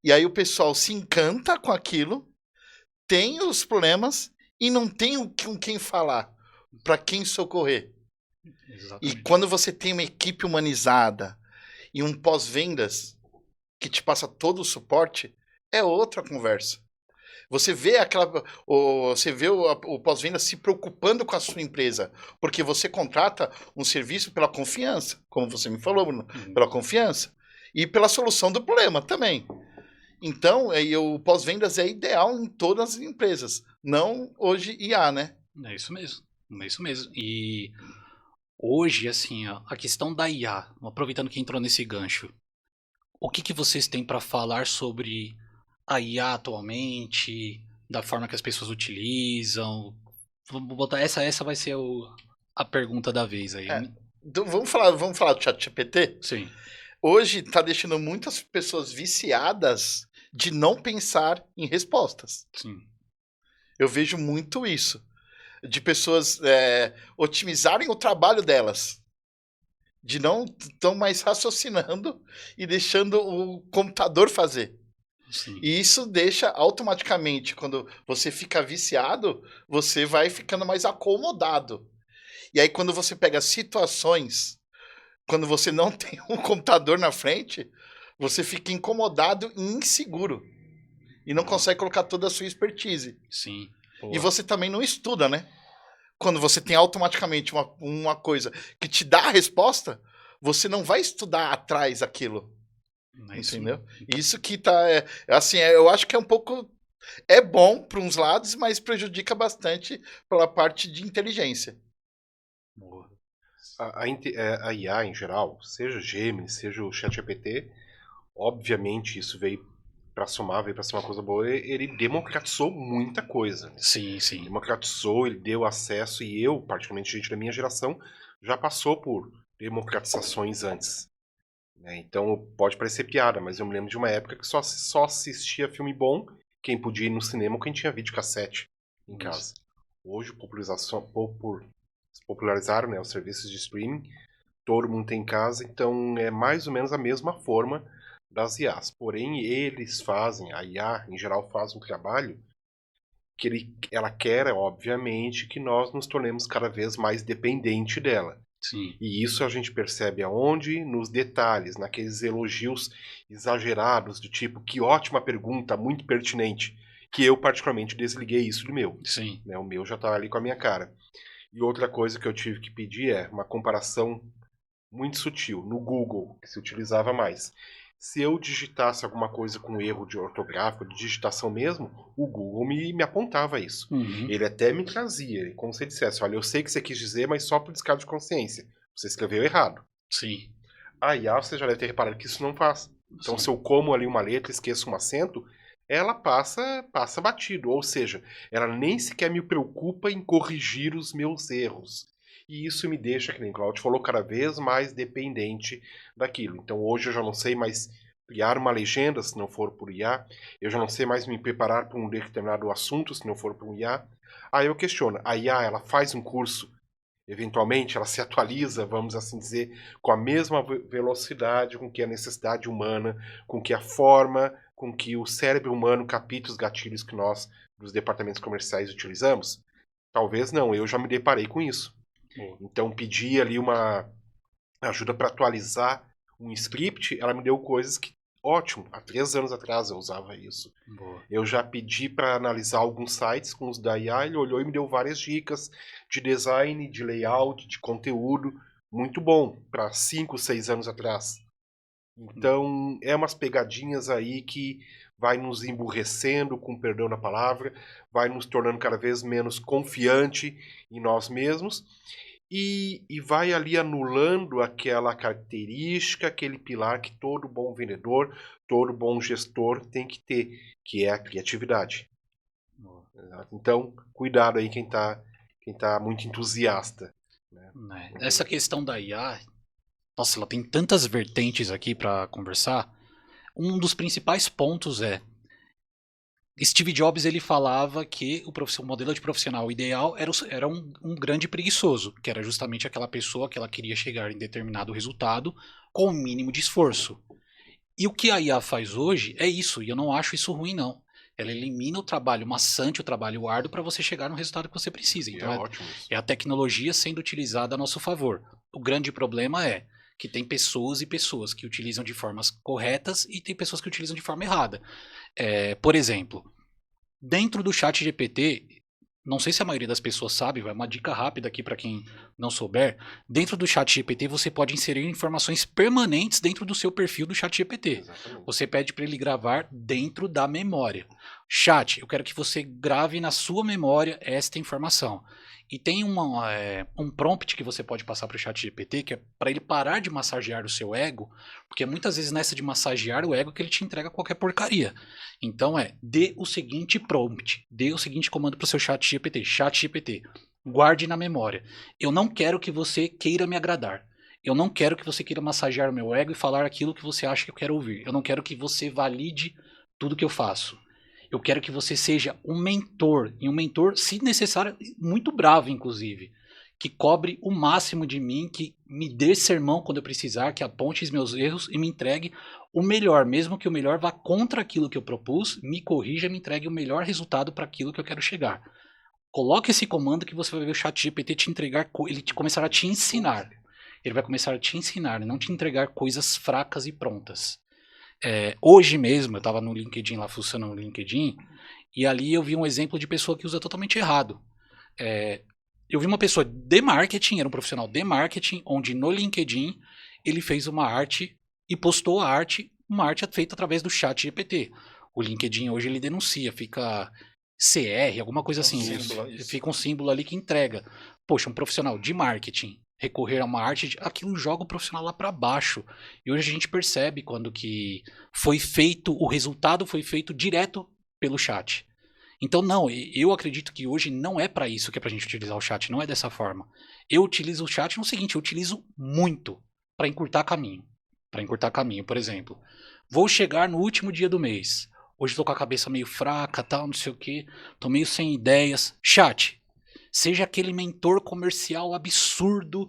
E aí o pessoal se encanta com aquilo, tem os problemas e não tem com quem falar, para quem socorrer. Exatamente. E quando você tem uma equipe humanizada e um pós-vendas que te passa todo o suporte, é outra conversa. Você vê o pós-venda se preocupando com a sua empresa, porque você contrata um serviço pela confiança, como você me falou, Bruno, pela confiança e pela solução do problema também. Então, o pós-vendas é ideal em todas as empresas, não hoje IA, né? É isso mesmo. É isso mesmo. E hoje, assim, ó, a questão da IA, aproveitando que entrou nesse gancho, o que vocês têm para falar sobre a IA atualmente, da forma que as pessoas utilizam? Vamos botar essa vai ser a pergunta da vez aí. Então, vamos falar do ChatGPT? Sim. Hoje está deixando muitas pessoas viciadas de não pensar em respostas. Sim. Eu vejo muito isso. De pessoas otimizarem o trabalho delas. De não estão mais raciocinando e deixando o computador fazer. Sim. E isso deixa automaticamente, quando você fica viciado, você vai ficando mais acomodado. E aí quando você pega situações, quando você não tem um computador na frente, você fica incomodado e inseguro. E não consegue colocar toda a sua expertise. Sim. E você também não estuda, né? Quando você tem automaticamente uma coisa que te dá a resposta, você não vai estudar atrás daquilo. Entendeu? Isso que tá. Assim, eu acho que é um pouco. É bom para uns lados, mas prejudica bastante pela parte de inteligência. Boa. A IA em geral, seja o Gemini, seja o ChatGPT, obviamente isso veio para somar, veio para ser uma coisa boa, ele democratizou muita coisa. Sim, sim. Democratizou, ele deu acesso, e eu, particularmente gente da minha geração, já passou por democratizações antes. Né? Então pode parecer piada, mas eu me lembro de uma época que só assistia filme bom quem podia ir no cinema ou quem tinha videocassete em casa. Hoje popularizaram, né, os serviços de streaming, todo mundo tem em casa, então é mais ou menos a mesma forma das IAs. Porém, a IA em geral faz um trabalho que ela quer, obviamente, que nós nos tornemos cada vez mais dependente dela. Sim. E isso a gente percebe aonde? Nos detalhes, naqueles elogios exagerados do tipo, que ótima pergunta, muito pertinente, que eu particularmente desliguei isso do meu. Sim. Né? O meu já tá ali com a minha cara. E outra coisa que eu tive que pedir é uma comparação muito sutil, no Google, que se utilizava mais. Se eu digitasse alguma coisa com erro de ortográfico, de digitação mesmo, o Google me apontava isso. Uhum. Ele até me trazia, como se ele dissesse, olha, eu sei o que você quis dizer, mas só por descargo de consciência. Você escreveu errado. Sim. A IA, você já deve ter reparado que isso não faz. Então, Sim. se eu como ali uma letra, esqueço um acento, ela passa batido. Ou seja, ela nem sequer me preocupa em corrigir os meus erros. E isso me deixa, que nem o Claudio falou, cada vez mais dependente daquilo. Então hoje eu já não sei mais criar uma legenda se não for por IA. Eu já não sei mais me preparar para um determinado assunto se não for por IA. Aí eu questiono, a IA ela faz um curso, eventualmente ela se atualiza, vamos assim dizer, com a mesma velocidade com que a necessidade humana, com que a forma, com que o cérebro humano capta os gatilhos que nós, dos departamentos comerciais, utilizamos? Talvez não, eu já me deparei com isso. Então pedi ali uma ajuda para atualizar um script, ela me deu coisas que, ótimo, há 3 anos atrás eu usava isso. Boa. Eu já pedi para analisar alguns sites com os da IA, ele olhou e me deu várias dicas de design, de layout, de conteúdo, muito bom, para 5, 6 anos atrás. Então, é umas pegadinhas aí que vai nos emburrecendo, com perdão da palavra, vai nos tornando cada vez menos confiante em nós mesmos. e vai ali anulando aquela característica, aquele pilar que todo bom vendedor, todo bom gestor tem que ter, que é a criatividade. Então, cuidado aí quem tá muito entusiasta. Né? Essa questão da IA, nossa, ela tem tantas vertentes aqui para conversar. Um dos principais pontos é Steve Jobs, ele falava que o modelo de profissional ideal era um grande preguiçoso, que era justamente aquela pessoa que ela queria chegar em determinado resultado com o mínimo de esforço. E o que a IA faz hoje é isso, e eu não acho isso ruim, não. Ela elimina o trabalho maçante, o trabalho árduo, para você chegar no resultado que você precisa. Então ótimo. É a tecnologia sendo utilizada a nosso favor. O grande problema é que tem pessoas e pessoas que utilizam de formas corretas e tem pessoas que utilizam de forma errada. Por exemplo, dentro do chat GPT, não sei se a maioria das pessoas sabe, vai uma dica rápida aqui para quem não souber. Dentro do chat GPT você pode inserir informações permanentes dentro do seu perfil do chat GPT. Exatamente. Você pede para ele gravar dentro da memória. Chat, eu quero que você grave na sua memória esta informação. E tem um prompt que você pode passar para o chat GPT, que é para ele parar de massagear o seu ego, porque muitas vezes nessa de massagear o ego que ele te entrega qualquer porcaria. Então dê o seguinte prompt, dê o seguinte comando para o seu chat GPT. Chat GPT, guarde na memória. Eu não quero que você queira me agradar. Eu não quero que você queira massagear o meu ego e falar aquilo que você acha que eu quero ouvir. Eu não quero que você valide tudo que eu faço. Eu quero que você seja um mentor, e um mentor, se necessário, muito bravo, inclusive, que cobre o máximo de mim, que me dê sermão quando eu precisar, que aponte os meus erros e me entregue o melhor, mesmo que o melhor vá contra aquilo que eu propus, me corrija, me entregue o melhor resultado para aquilo que eu quero chegar. Coloque esse comando que você vai ver o chat GPT te entregar, ele começará a te ensinar. Ele vai começar a te ensinar, não te entregar coisas fracas e prontas. Hoje mesmo, eu estava no LinkedIn, lá funcionando no LinkedIn, e ali eu vi um exemplo de pessoa que usa totalmente errado. Eu vi uma pessoa de marketing, era um profissional de marketing, onde no LinkedIn ele fez uma arte e postou a arte, uma arte feita através do chat GPT. O LinkedIn hoje ele denuncia, fica CR, alguma coisa assim, fica um símbolo ali que entrega. Poxa, um profissional de marketing recorrer a uma arte, aquilo joga o profissional lá para baixo. E hoje a gente percebe quando que foi feito, o resultado foi feito direto pelo chat. Então não, eu acredito que hoje não é para isso que é pra gente utilizar o chat, não é dessa forma. Eu utilizo o chat no seguinte, eu utilizo muito para encurtar caminho. Para encurtar caminho, por exemplo, vou chegar no último dia do mês. Hoje estou com a cabeça meio fraca, tal, não sei o que, tô meio sem ideias. Chat, seja aquele mentor comercial absurdo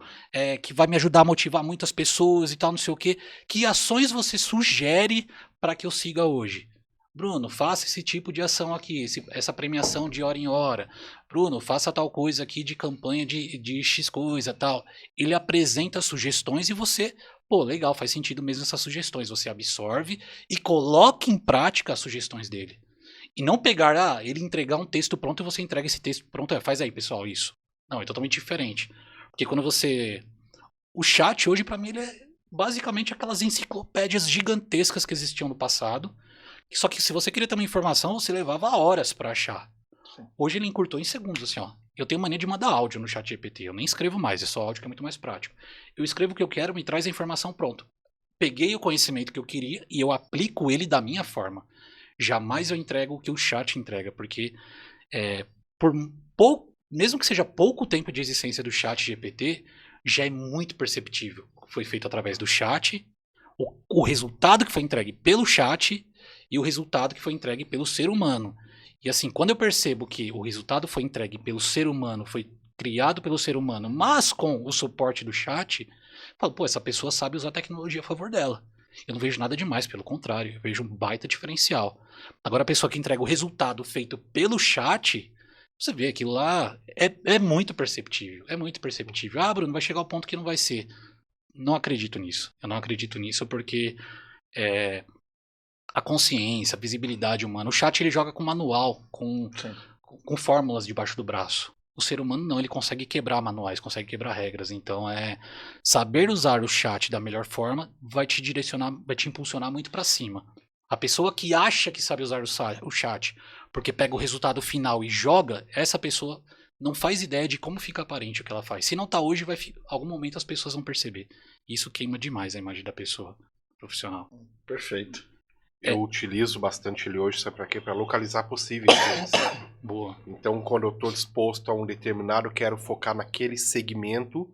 que vai me ajudar a motivar muitas pessoas e tal, não sei o quê. Que ações você sugere para que eu siga hoje? Bruno, faça esse tipo de ação aqui, essa premiação de hora em hora. Bruno, faça tal coisa aqui de campanha de X coisa, tal. Ele apresenta sugestões e você, pô, legal, faz sentido mesmo essas sugestões. Você absorve e coloca em prática as sugestões dele. E não pegar, ele entregar um texto pronto e você entrega esse texto pronto, faz aí, pessoal, isso. Não, é totalmente diferente. Porque quando você... O chat hoje, para mim, ele é basicamente aquelas enciclopédias gigantescas que existiam no passado. Só que se você queria ter uma informação, você levava horas para achar. Sim. Hoje ele encurtou em segundos, assim, ó. Eu tenho mania de mandar áudio no chat GPT, eu nem escrevo mais, é só áudio que é muito mais prático. Eu escrevo o que eu quero, me traz a informação, pronto. Peguei o conhecimento que eu queria e eu aplico ele da minha forma. Jamais eu entrego o que o chat entrega, porque mesmo que seja pouco tempo de existência do chat GPT, já é muito perceptível. Foi feito através do chat, o resultado que foi entregue pelo chat e o resultado que foi entregue pelo ser humano. E assim, quando eu percebo que o resultado foi entregue pelo ser humano, foi criado pelo ser humano, mas com o suporte do chat, eu falo, pô, essa pessoa sabe usar a tecnologia a favor dela. Eu não vejo nada demais, pelo contrário, eu vejo um baita diferencial. Agora a pessoa que entrega o resultado feito pelo chat, você vê aquilo lá, é muito perceptível, é muito perceptível. Ah, Bruno, vai chegar ao ponto que não vai ser. Não acredito nisso, eu não acredito nisso porque a consciência, a visibilidade humana, o chat ele joga com manual, com fórmulas debaixo do braço. O ser humano não, ele consegue quebrar manuais, consegue quebrar regras. Então saber usar o chat da melhor forma vai te direcionar, vai te impulsionar muito para cima. A pessoa que acha que sabe usar o chat porque pega o resultado final e joga, essa pessoa não faz ideia de como fica aparente o que ela faz. Se não tá hoje, algum momento as pessoas vão perceber. Isso queima demais a imagem da pessoa profissional. Perfeito. Eu utilizo bastante ele hoje, sabe para quê? Para localizar possíveis clientes. Boa. Então, quando eu estou disposto a um determinado, quero focar naquele segmento,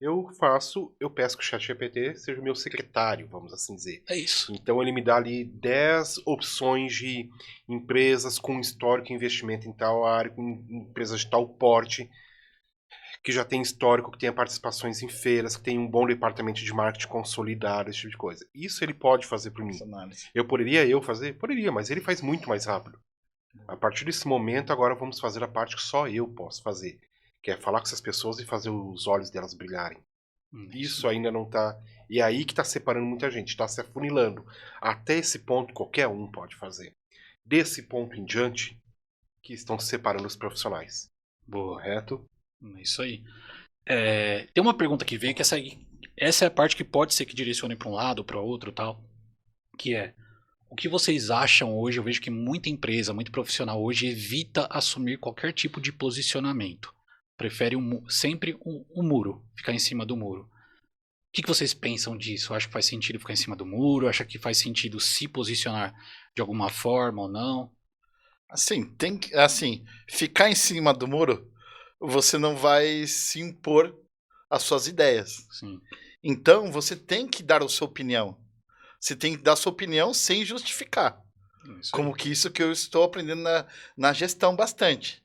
eu peço que o ChatGPT seja o meu secretário, vamos assim dizer. É isso. Então ele me dá ali 10 opções de empresas com histórico de investimento em tal área, com empresas de tal porte, que já tem histórico, que tenha participações em feiras, que tem um bom departamento de marketing consolidado, esse tipo de coisa. Isso ele pode fazer por mim. Poderia fazer? Poderia, mas ele faz muito mais rápido. A partir desse momento, agora vamos fazer a parte que só eu posso fazer, que é falar com essas pessoas e fazer os olhos delas brilharem. Isso ainda não tá... E é aí que tá separando muita gente, tá se afunilando. Até esse ponto, qualquer um pode fazer. Desse ponto em diante, que estão se separando os profissionais. Boa. Correto? É isso aí. Tem uma pergunta que vem, que essa é a parte que pode ser que direcione para um lado ou para outro tal, que é: o que vocês acham hoje? Eu vejo que muita empresa, muito profissional hoje evita assumir qualquer tipo de posicionamento. Prefere sempre um muro, ficar em cima do muro. O que vocês pensam disso? Acha que faz sentido ficar em cima do muro? Acha que faz sentido se posicionar de alguma forma ou não? Assim, ficar em cima do muro, você não vai se impor as suas ideias. Sim. Então, você tem que dar a sua opinião. Você tem que dar a sua opinião sem justificar. Como que isso que eu estou aprendendo na gestão bastante.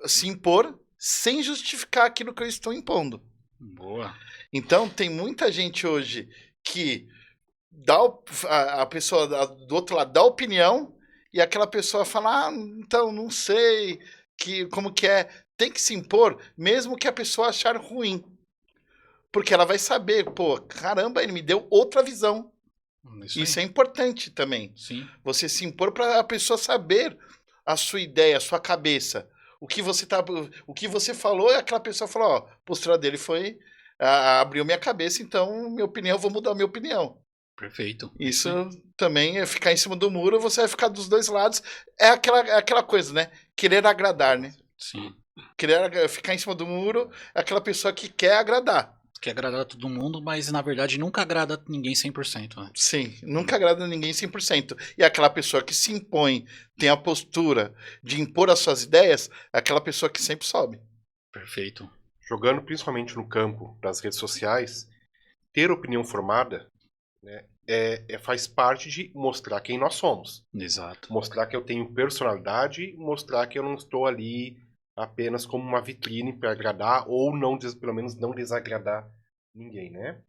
Se impor sem justificar aquilo que eu estou impondo. Boa. Então, tem muita gente hoje que a pessoa do outro lado dá opinião e aquela pessoa fala, então, não sei como que é. Tem que se impor, mesmo que a pessoa achar ruim. Porque ela vai saber, pô, caramba, ele me deu outra visão. Isso é importante também. Sim. Você se impor para a pessoa saber a sua ideia, a sua cabeça. O que você falou, e aquela pessoa falou, ó, a postura dele foi, abriu minha cabeça, então minha opinião, eu vou mudar a minha opinião. Perfeito. Isso também é ficar em cima do muro, você vai ficar dos dois lados. É aquela coisa, né? Querer agradar, né? Sim. Ficar em cima do muro é aquela pessoa que quer agradar. Quer agradar a todo mundo, mas na verdade nunca agrada ninguém 100%, né? Sim, nunca agrada ninguém 100%. E aquela pessoa que se impõe, tem a postura de impor as suas ideias, é aquela pessoa que sempre sobe. Perfeito. Jogando principalmente no campo das redes sociais, ter opinião formada, né, faz parte de mostrar quem nós somos. Exato. Mostrar que eu tenho personalidade, mostrar que eu não estou ali apenas como uma vitrine para agradar ou não, pelo menos não desagradar ninguém, né?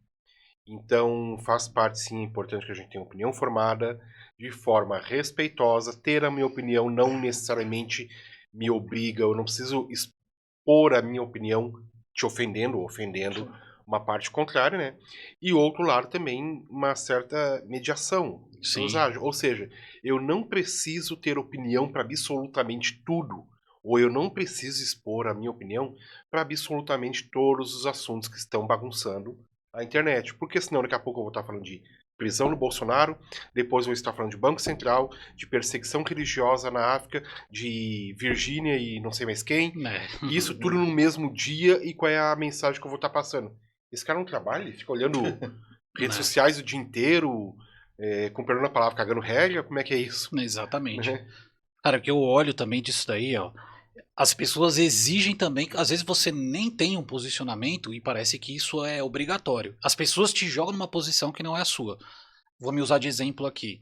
Então faz parte, sim, é importante que a gente tenha opinião formada de forma respeitosa. Ter a minha opinião não necessariamente me obriga, eu não preciso expor a minha opinião te ofendendo ou ofendendo uma parte contrária, né? E outro lado também uma certa mediação, dosagem. Ou seja, eu não preciso ter opinião para absolutamente tudo, ou eu não preciso expor a minha opinião para absolutamente todos os assuntos que estão bagunçando a internet. Porque senão daqui a pouco eu vou estar falando de prisão do Bolsonaro, depois eu vou estar falando de Banco Central, de perseguição religiosa na África, de Virgínia e não sei mais quem. Isso tudo no mesmo dia, e qual é a mensagem que eu vou estar passando? Esse cara não trabalha, ele fica olhando redes sociais o dia inteiro, com perdão na palavra, cagando regra, como é que é isso? Exatamente. Cara, o que eu olho também disso daí, ó, as pessoas exigem também, às vezes você nem tem um posicionamento e parece que isso é obrigatório. As pessoas te jogam numa posição que não é a sua. Vou me usar de exemplo aqui.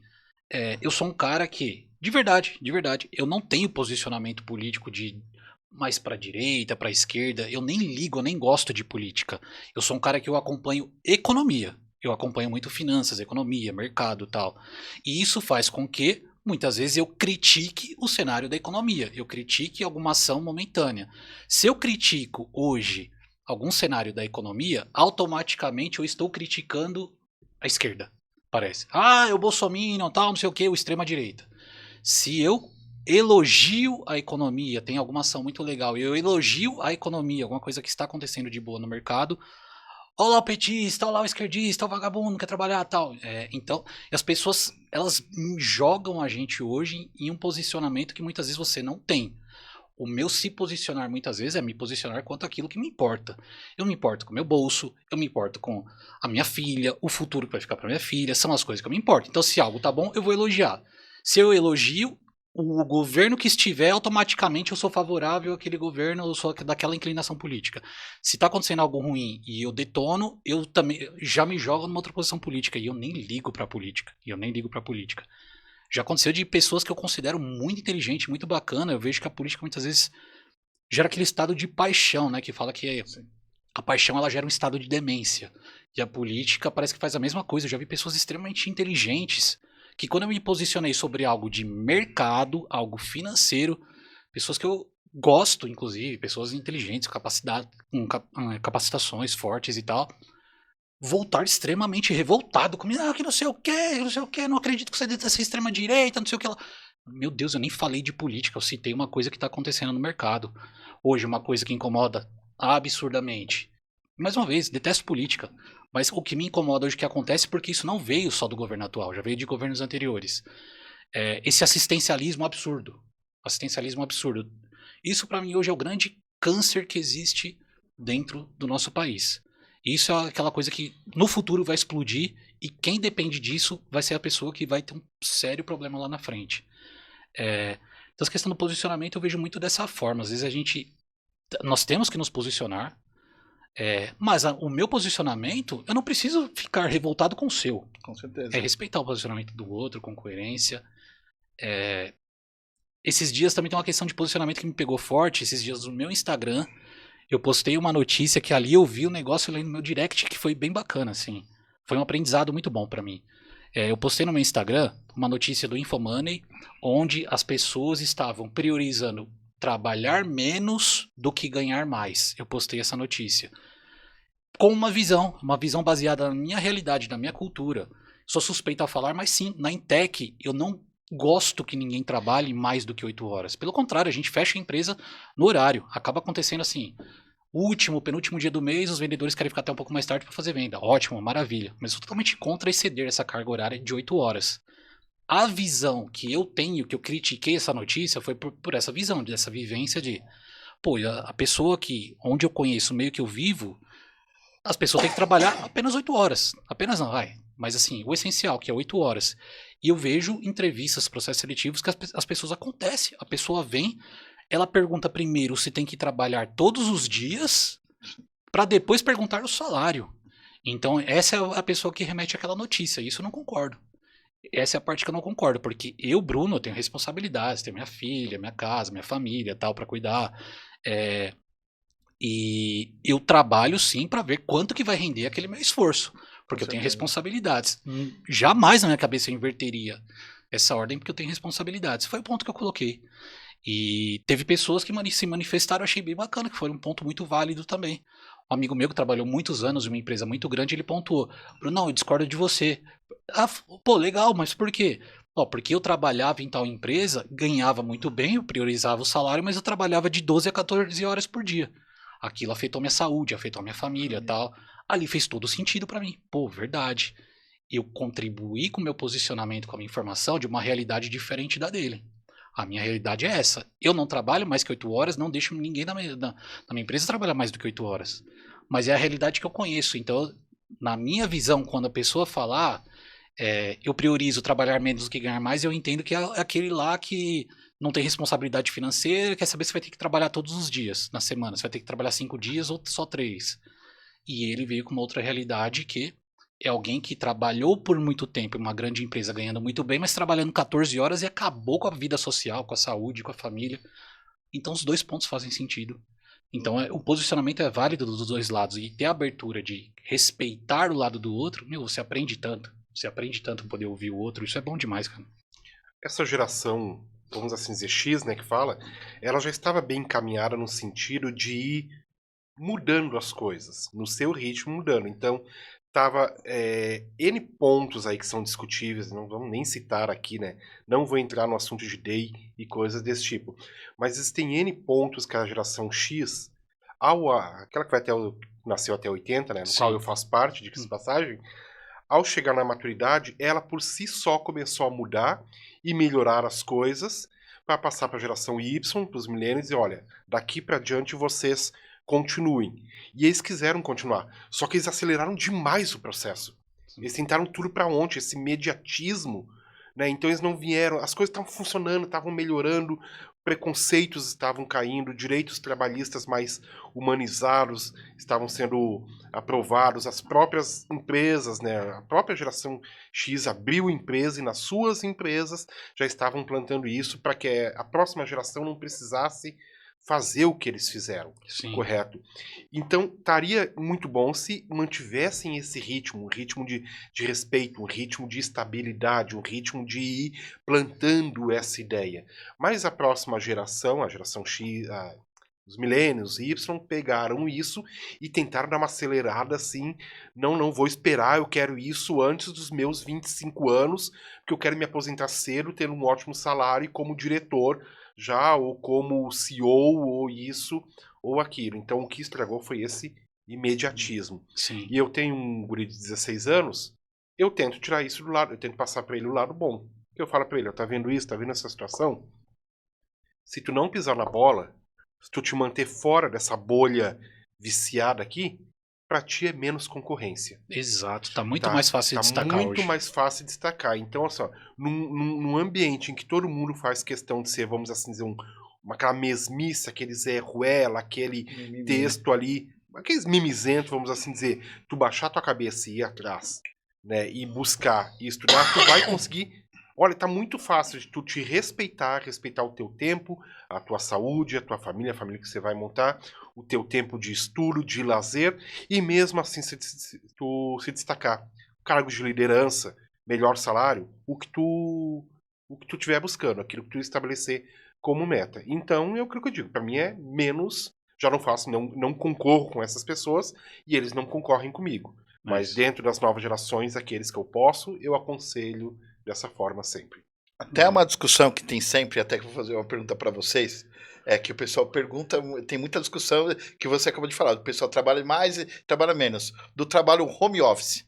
Eu sou um cara que, de verdade, eu não tenho posicionamento político de mais pra direita, pra esquerda. Eu nem ligo, eu nem gosto de política. Eu sou um cara que eu acompanho economia. Eu acompanho muito finanças, economia, mercado e tal. E isso faz com que muitas vezes eu critique o cenário da economia, eu critique alguma ação momentânea. Se eu critico hoje algum cenário da economia, automaticamente eu estou criticando a esquerda, parece. Eu bolsominion, tal, não sei o que, o extrema-direita. Se eu elogio a economia, tem alguma ação muito legal, e eu elogio a economia, alguma coisa que está acontecendo de boa no mercado, olha lá o petista, olha lá o esquerdista, o vagabundo, não quer trabalhar, tal. Então, as pessoas, elas jogam a gente hoje em um posicionamento que muitas vezes você não tem. O meu se posicionar muitas vezes é me posicionar quanto àquilo que me importa. Eu me importo com o meu bolso, eu me importo com a minha filha, o futuro que vai ficar para minha filha, são as coisas que eu me importo. Então, se algo tá bom, eu vou elogiar. Se eu elogio, o governo que estiver, automaticamente eu sou favorável àquele governo, eu sou daquela inclinação política. Se tá acontecendo algo ruim e eu detono, eu também já me jogo numa outra posição política. E eu nem ligo pra política. Já aconteceu de pessoas que eu considero muito inteligente, muito bacana. Eu vejo que a política muitas vezes gera aquele estado de paixão, né? Que fala que a paixão ela gera um estado de demência. E a política parece que faz a mesma coisa. Eu já vi pessoas extremamente inteligentes que quando eu me posicionei sobre algo de mercado, algo financeiro, pessoas que eu gosto, inclusive, pessoas inteligentes, com capacitações fortes e tal, voltar extremamente revoltado comigo, que não sei o que, não acredito que você é dessa extrema direita, não sei o que lá. Meu Deus, eu nem falei de política, eu citei uma coisa que está acontecendo no mercado. Hoje, uma coisa que incomoda absurdamente. Mais uma vez, detesto política, mas o que me incomoda hoje que acontece, porque isso não veio só do governo atual, já veio de governos anteriores. Esse assistencialismo absurdo. Isso para mim hoje é o grande câncer que existe dentro do nosso país. Isso é aquela coisa que no futuro vai explodir e quem depende disso vai ser a pessoa que vai ter um sério problema lá na frente. Então, essa questão do posicionamento eu vejo muito dessa forma. Às vezes nós temos que nos posicionar, mas o meu posicionamento, eu não preciso ficar revoltado com o seu. Com certeza. É respeitar o posicionamento do outro com coerência. Esses dias também tem uma questão de posicionamento que me pegou forte. Esses dias no meu Instagram, eu postei uma notícia que ali eu vi um negócio ali no meu direct que foi bem bacana, assim. Foi um aprendizado muito bom pra mim. Eu postei no meu Instagram uma notícia do Infomoney, onde as pessoas estavam priorizando trabalhar menos do que ganhar mais. Eu postei essa notícia. Com uma visão baseada na minha realidade, na minha cultura. Sou suspeito a falar, mas sim, na Intec eu não gosto que ninguém trabalhe mais do que 8 horas. Pelo contrário, a gente fecha a empresa no horário. Acaba acontecendo assim, penúltimo dia do mês, os vendedores querem ficar até um pouco mais tarde para fazer venda. Ótimo, maravilha. Mas eu sou totalmente contra exceder essa carga horária de 8 horas. A visão que eu tenho, que eu critiquei essa notícia, foi por essa visão, dessa vivência de... Pô, a pessoa que, onde eu conheço, meio que eu vivo, as pessoas têm que trabalhar apenas 8 horas. Apenas não, vai. Mas assim, o essencial, que é 8 horas. E eu vejo entrevistas, processos seletivos, que as pessoas acontecem. A pessoa vem, ela pergunta primeiro se tem que trabalhar todos os dias, para depois perguntar o salário. Então, essa é a pessoa que remete àquela notícia. Isso eu não concordo. Essa é a parte que eu não concordo, porque eu, Bruno, eu tenho responsabilidades, tenho minha filha, minha casa, minha família, tal, para cuidar. E eu trabalho sim para ver quanto que vai render aquele meu esforço, porque eu tenho responsabilidades. Jamais na minha cabeça eu inverteria essa ordem, porque eu tenho responsabilidades. Foi o ponto que eu coloquei. E teve pessoas que se manifestaram, eu achei bem bacana, que foi um ponto muito válido também. Um amigo meu que trabalhou muitos anos em uma empresa muito grande, ele pontuou: Bruno, eu discordo de você. Pô, legal, mas por quê? Porque eu trabalhava em tal empresa, ganhava muito bem, eu priorizava o salário, mas eu trabalhava de 12 a 14 horas por dia. Aquilo afetou minha saúde, afetou minha família e tal. Ali fez todo sentido pra mim. Pô, verdade. Eu contribuí com o meu posicionamento, com a minha informação, de uma realidade diferente da dele. A minha realidade é essa. Eu não trabalho mais que 8 horas, não deixo ninguém na minha empresa trabalhar mais do que 8 horas. Mas é a realidade que eu conheço. Então, na minha visão, quando a pessoa falar, eu priorizo trabalhar menos do que ganhar mais, eu entendo que é aquele lá que não tem responsabilidade financeira, quer saber se vai ter que trabalhar todos os dias na semana, se vai ter que trabalhar 5 dias ou só 3. E ele veio com uma outra realidade que é alguém que trabalhou por muito tempo em uma grande empresa ganhando muito bem, mas trabalhando 14 horas e acabou com a vida social, com a saúde, com a família. Então os dois pontos fazem sentido. Então o posicionamento é válido dos dois lados. E ter a abertura de respeitar o lado do outro, você aprende tanto. Você aprende tanto poder ouvir o outro. Isso é bom demais, cara. Essa geração, vamos assim dizer, X, né, que fala, ela já estava bem encaminhada no sentido de ir mudando as coisas, no seu ritmo mudando. Então, tava N pontos aí que são discutíveis, não vamos nem citar aqui, né? Não vou entrar no assunto de DEI e coisas desse tipo. Mas existem N pontos que a geração X, aquela que nasceu até 80, né? No Sim. qual eu faço parte, de passagem, ao chegar na maturidade, ela por si só começou a mudar e melhorar as coisas, para passar para a geração Y, para os millennials, e olha, daqui para diante vocês continuem. E eles quiseram continuar, só que eles aceleraram demais o processo. Eles tentaram tudo para ontem, esse imediatismo, né? Então eles não vieram, as coisas estavam funcionando, estavam melhorando, preconceitos estavam caindo, direitos trabalhistas mais humanizados estavam sendo aprovados, as próprias empresas, né? A própria geração X abriu empresa e nas suas empresas já estavam plantando isso para que a próxima geração não precisasse fazer o que eles fizeram, Sim. correto? Então, estaria muito bom se mantivessem esse ritmo, um ritmo de respeito, um ritmo de estabilidade, um ritmo de ir plantando essa ideia. Mas a próxima geração, a geração X, os milênios, Y, pegaram isso e tentaram dar uma acelerada assim, não vou esperar, eu quero isso antes dos meus 25 anos, porque eu quero me aposentar cedo, tendo um ótimo salário e como diretor, já, ou como CEO, ou isso, ou aquilo. Então, o que estragou foi esse imediatismo. Sim. E eu tenho um guri de 16 anos, eu tento tirar isso do lado, eu tento passar para ele o lado bom. Eu falo para ele, tá vendo isso, tá vendo essa situação? Se tu não pisar na bola, se tu te manter fora dessa bolha viciada aqui, pra ti é menos concorrência. Exato, tá muito mais fácil de destacar muito hoje. mais fácil de destacar. Então, olha só, num ambiente em que todo mundo faz questão de ser, vamos assim dizer, aquela mesmice, aquele Zé Ruela, aquele texto ali, aqueles mimizentos, vamos assim dizer, tu baixar tua cabeça e ir atrás, né, e buscar e estudar, tu vai conseguir. Olha, tá muito fácil de tu te respeitar o teu tempo, a tua saúde, a tua família, a família que você vai montar, o teu tempo de estudo, de lazer, e mesmo assim tu se destacar. Cargos de liderança, melhor salário, o que tu estiver buscando, aquilo que tu estabelecer como meta. Então, é o que eu digo, para mim é menos, já não faço, não concorro com essas pessoas, e eles não concorrem comigo. Mas dentro das novas gerações, aqueles que eu posso, eu aconselho dessa forma sempre. Até uma discussão que tem sempre, até que eu vou fazer uma pergunta para vocês, é que o pessoal pergunta, tem muita discussão que você acabou de falar, o pessoal trabalha mais e trabalha menos, do trabalho home office,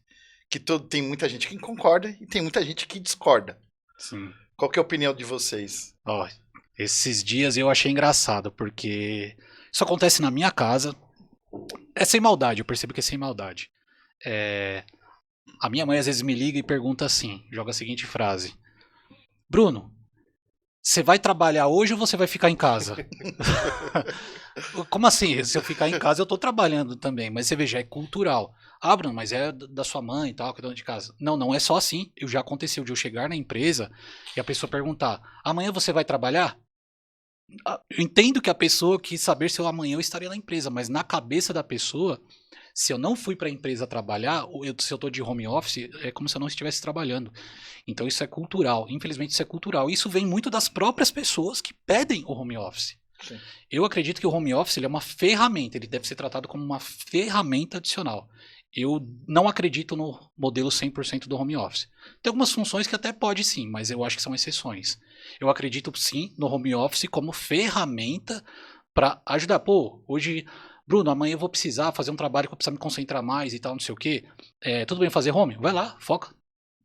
que tem muita gente que concorda e tem muita gente que discorda. Sim. Qual que é a opinião de vocês? Ó, esses dias eu achei engraçado, porque isso acontece na minha casa, é sem maldade, eu percebo que é sem maldade. A minha mãe às vezes me liga e pergunta assim, joga a seguinte frase: Bruno, você vai trabalhar hoje ou você vai ficar em casa? Como assim? Se eu ficar em casa eu tô trabalhando também, mas você veja, é cultural. Ah, Bruno, mas é da sua mãe e tal, que é dona de casa. Não é só assim. Já aconteceu de eu chegar na empresa e a pessoa perguntar: amanhã você vai trabalhar? Eu entendo que a pessoa quis saber se amanhã eu estaria na empresa, mas na cabeça da pessoa, se eu não fui para a empresa trabalhar, ou se eu estou de home office, é como se eu não estivesse trabalhando. Então isso é cultural. Infelizmente isso é cultural. Isso vem muito das próprias pessoas que pedem o home office. Sim. Eu acredito que o home office ele é uma ferramenta, ele deve ser tratado como uma ferramenta adicional. Eu não acredito no modelo 100% do home office. Tem algumas funções que até pode sim, mas eu acho que são exceções. Eu acredito sim no home office como ferramenta para ajudar. Pô, hoje, Bruno, amanhã eu vou precisar fazer um trabalho que eu preciso me concentrar mais e tal, não sei o quê. Tudo bem fazer home? Vai lá, foca.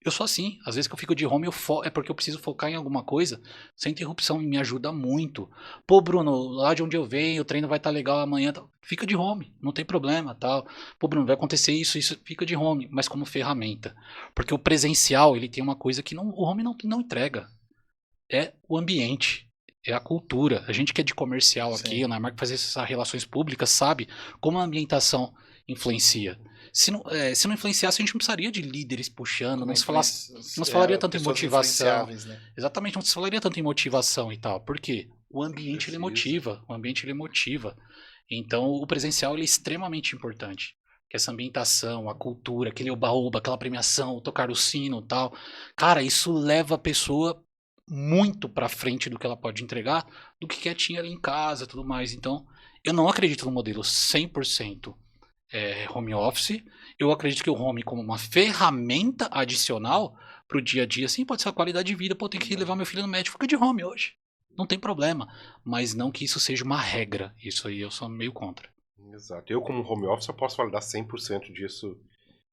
Eu sou assim. Às vezes que eu fico de home, é porque eu preciso focar em alguma coisa sem interrupção e me ajuda muito. Pô, Bruno, lá de onde eu venho, o treino vai estar legal amanhã. Fica de home, não tem problema, tal. Pô, Bruno, vai acontecer isso, fica de home, mas como ferramenta. Porque o presencial, ele tem uma coisa que o home não entrega. É o ambiente. É a cultura. A gente que é de comercial aqui, na marca, faz essas relações públicas, sabe como a ambientação influencia. Se não influenciasse, a gente não precisaria de líderes puxando, não se falaria tanto em motivação. Né? Exatamente, não se falaria tanto em motivação e tal. Por quê? O ambiente ele motiva. O ambiente ele motiva. Então, o presencial ele é extremamente importante. Que essa ambientação, a cultura, aquele oba-oba, aquela premiação, tocar o sino e tal. Cara, isso leva a pessoa muito para frente do que ela pode entregar, do que quietinha ali em casa, tudo mais. Então, eu não acredito no modelo 100% home office. Eu acredito que o home como uma ferramenta adicional para o dia a dia, sim, pode ser a qualidade de vida. Pô, tem que levar meu filho no médico, fica de home hoje. Não tem problema. Mas não que isso seja uma regra. Isso aí eu sou meio contra. Exato. Eu como home office eu posso validar 100% disso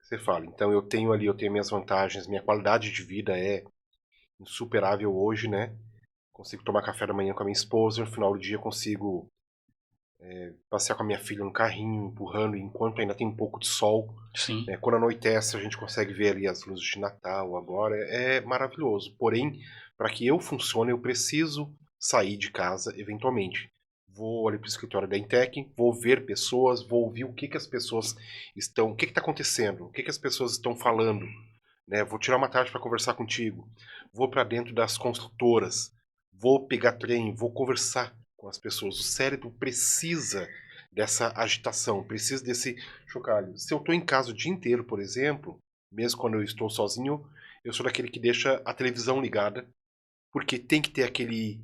que você fala. Então eu tenho minhas vantagens, minha qualidade de vida é insuperável hoje, né? consigo tomar café da manhã com a minha esposa, no final do dia consigo passear com a minha filha no carrinho, empurrando, enquanto ainda tem um pouco de sol. Sim. Quando anoitece, a gente consegue ver ali as luzes de Natal agora. É maravilhoso. Porém, para que eu funcione, eu preciso sair de casa eventualmente. Vou ali para o escritório da Intec, vou ver pessoas, vou ouvir o que as pessoas estão... O que está acontecendo? O que as pessoas estão falando? Né? Vou tirar uma tarde para conversar contigo. Vou para dentro das construtoras. Vou pegar trem, vou conversar com as pessoas. O cérebro precisa dessa agitação, precisa desse chocalho. Se eu estou em casa o dia inteiro, por exemplo, mesmo quando eu estou sozinho, eu sou daquele que deixa a televisão ligada, porque tem que ter aquele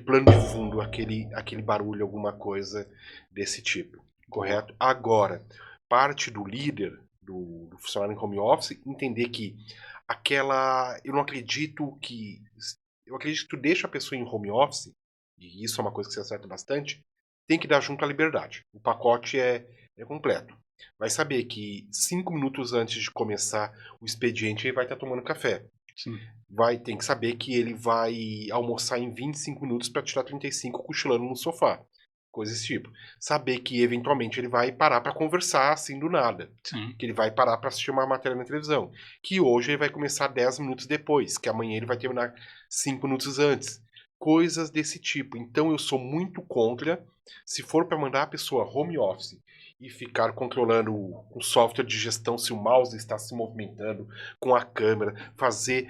plano de fundo, aquele barulho, alguma coisa desse tipo. Correto? Agora, parte do líder, do funcionário em home office, entender que eu acredito que tu deixa a pessoa em home office, e isso é uma coisa que você acerta bastante, tem que dar junto à liberdade. O pacote é completo. Vai saber que 5 minutos antes de começar o expediente ele vai estar tomando café. Sim. Tem que saber que ele vai almoçar em 25 minutos para tirar 35 cochilando no sofá. Coisa desse tipo. Saber que eventualmente ele vai parar para conversar assim do nada. Sim. Que ele vai parar para assistir uma matéria na televisão. Que hoje ele vai começar 10 minutos depois. Que amanhã ele vai terminar 5 minutos antes. Coisas desse tipo. Então eu sou muito contra, se for para mandar a pessoa home office e ficar controlando o software de gestão, se o mouse está se movimentando com a câmera, fazer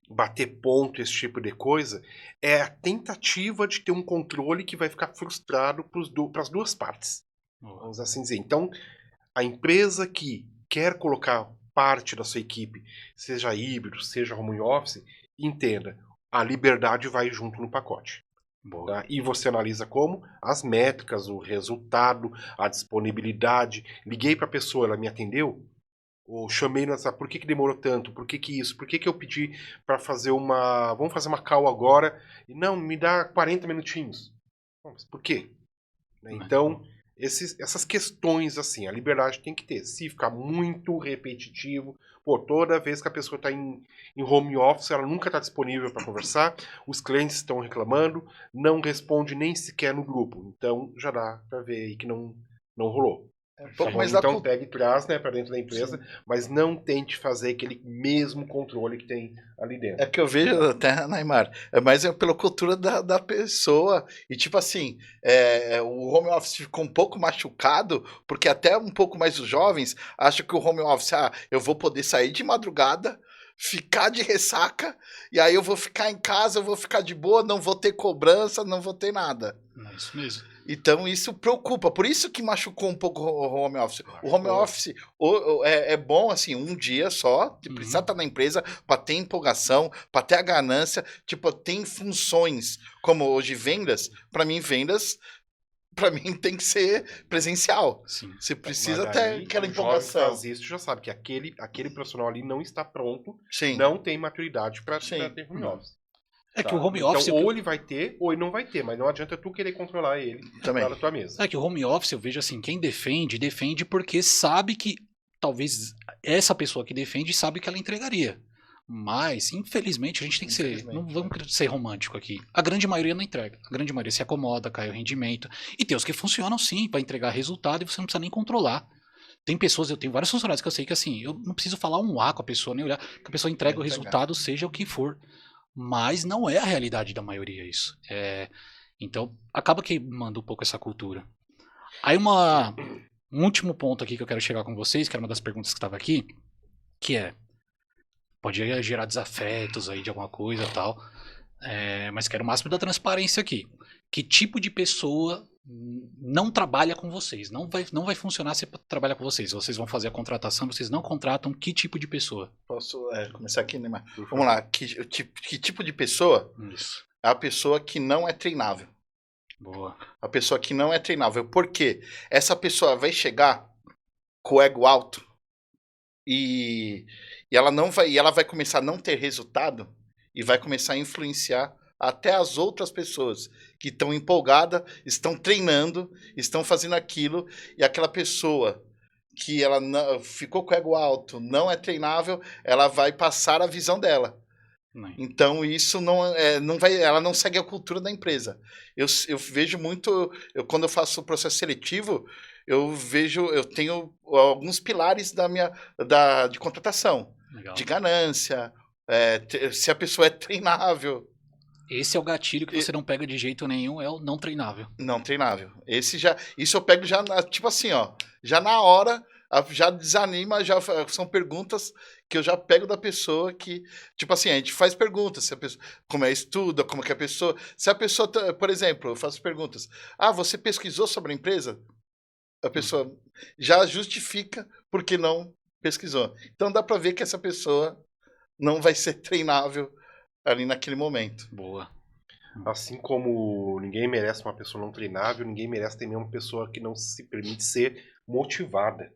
bater ponto, esse tipo de coisa, é a tentativa de ter um controle que vai ficar frustrado para as duas partes. Vamos assim dizer. Então, a empresa que quer colocar parte da sua equipe, seja híbrido, seja home office, entenda, a liberdade vai junto no pacote. Tá? E você analisa como? As métricas, o resultado, a disponibilidade. Liguei para a pessoa, ela me atendeu? Ou chamei no WhatsApp, por que demorou tanto? Por que isso? Por que eu pedi para fazer vamos fazer uma call agora? E não, me dá 40 minutinhos. Mas por quê? Então, essas questões, assim, a liberdade tem que ter. Se ficar muito repetitivo, toda vez que a pessoa está em home office, ela nunca está disponível para conversar, os clientes estão reclamando, não responde nem sequer no grupo. Então, já dá para ver aí que não rolou. Então pega e traz, né, para dentro da empresa, sim, mas não tente fazer aquele mesmo controle que tem ali dentro. É que eu vejo até, Neymar, mas é pela cultura da pessoa. E tipo assim, o home office ficou um pouco machucado, porque até um pouco mais os jovens acham que o home office, eu vou poder sair de madrugada, ficar de ressaca, e aí eu vou ficar em casa, eu vou ficar de boa, não vou ter cobrança, não vou ter nada. É isso mesmo. Então isso preocupa, por isso que machucou um pouco o home office. O home office é bom, assim, um dia só, de precisar estar na empresa para ter empolgação, para ter a ganância, tipo, tem funções, como hoje vendas, para mim tem que ser presencial. Sim. Você precisa ter aquela empolgação. Faz isso, já sabe que aquele profissional ali não está pronto, sim, não tem maturidade para ter home office. É que o home office... Então, ou ele vai ter, ou ele não vai ter, mas não adianta tu querer controlar ele na tua mesa. É que o home office, eu vejo assim, quem defende porque sabe que, talvez, essa pessoa que defende sabe que ela entregaria. Mas, infelizmente, a gente tem que ser... Não vamos ser romântico aqui. A grande maioria não entrega. A grande maioria se acomoda, cai o rendimento. E tem os que funcionam sim, para entregar resultado e você não precisa nem controlar. Tem pessoas, eu tenho vários funcionários que eu sei que assim, eu não preciso falar um A com a pessoa, nem olhar, que a pessoa entrega o resultado, seja o que for. Mas não é a realidade da maioria isso. Então, acaba queimando um pouco essa cultura. Aí um último ponto aqui que eu quero chegar com vocês, que era uma das perguntas que estava aqui, que pode gerar desafetos aí de alguma coisa e tal, mas quero o máximo da transparência aqui. Que tipo de pessoa não trabalha com vocês? Não vai funcionar se trabalhar com vocês. Vocês vão fazer a contratação, vocês não contratam que tipo de pessoa? Posso começar aqui, Neymar? Vamos lá. Que tipo de pessoa? Isso. É a pessoa que não é treinável. Boa. A pessoa que não é treinável. Por quê? Essa pessoa vai chegar com o ego alto e ela vai começar a não ter resultado e vai começar a influenciar até as outras pessoas que estão empolgadas, estão treinando, estão fazendo aquilo, e aquela pessoa que ela ficou com o ego alto, não é treinável, ela vai passar a visão dela. Então isso não vai, ela não segue a cultura da empresa. Eu vejo muito, quando eu faço o processo seletivo, eu tenho alguns pilares de contratação, Legal. de ganância, se a pessoa é treinável. Esse é o gatilho que você não pega de jeito nenhum, é o não treinável. Não treinável. Isso eu pego já, tipo assim, ó, já na hora, já desanima, já são perguntas que eu já pego da pessoa que, tipo assim, a gente faz perguntas, se a pessoa, como estuda, como que a pessoa, se a pessoa, por exemplo, eu faço perguntas, você pesquisou sobre a empresa? A pessoa já justifica porque não pesquisou. Então dá para ver que essa pessoa não vai ser treinável ali naquele momento. Boa. Assim como ninguém merece uma pessoa não treinável, ninguém merece também uma pessoa que não se permite ser motivada.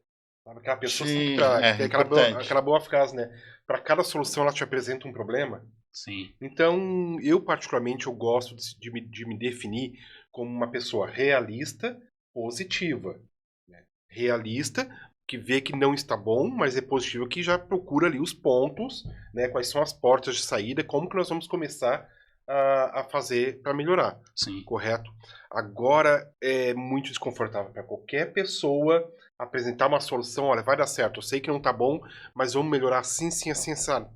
Sabe? Aquela pessoa Sim, que tem importante. aquela boa frase, né? Para cada solução ela te apresenta um problema. Sim. Então, eu particularmente eu gosto de me definir como uma pessoa realista, positiva. Né? Realista, que vê que não está bom, mas é positivo, que já procura ali os pontos, né? Quais são as portas de saída, como que nós vamos começar a fazer para melhorar. Sim. Correto? Agora é muito desconfortável para qualquer pessoa apresentar uma solução. Olha, vai dar certo, eu sei que não tá bom, mas vamos melhorar assim, assim, sabe?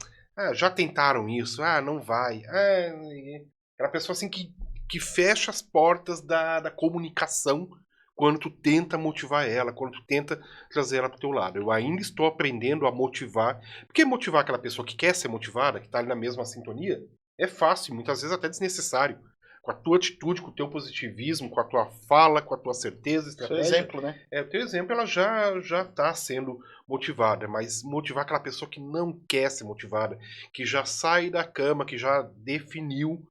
Já tentaram isso, não vai. Aquela pessoa assim que fecha as portas da comunicação quando tu tenta motivar ela, quando tu tenta trazer ela pro teu lado. Eu ainda estou aprendendo a motivar, porque motivar aquela pessoa que quer ser motivada, que tá ali na mesma sintonia, é fácil, muitas vezes até desnecessário. Com a tua atitude, com o teu positivismo, com a tua fala, com a tua certeza, estratégia. Seu exemplo, né? O teu exemplo, ela já tá sendo motivada, mas motivar aquela pessoa que não quer ser motivada, que já sai da cama, que já definiu,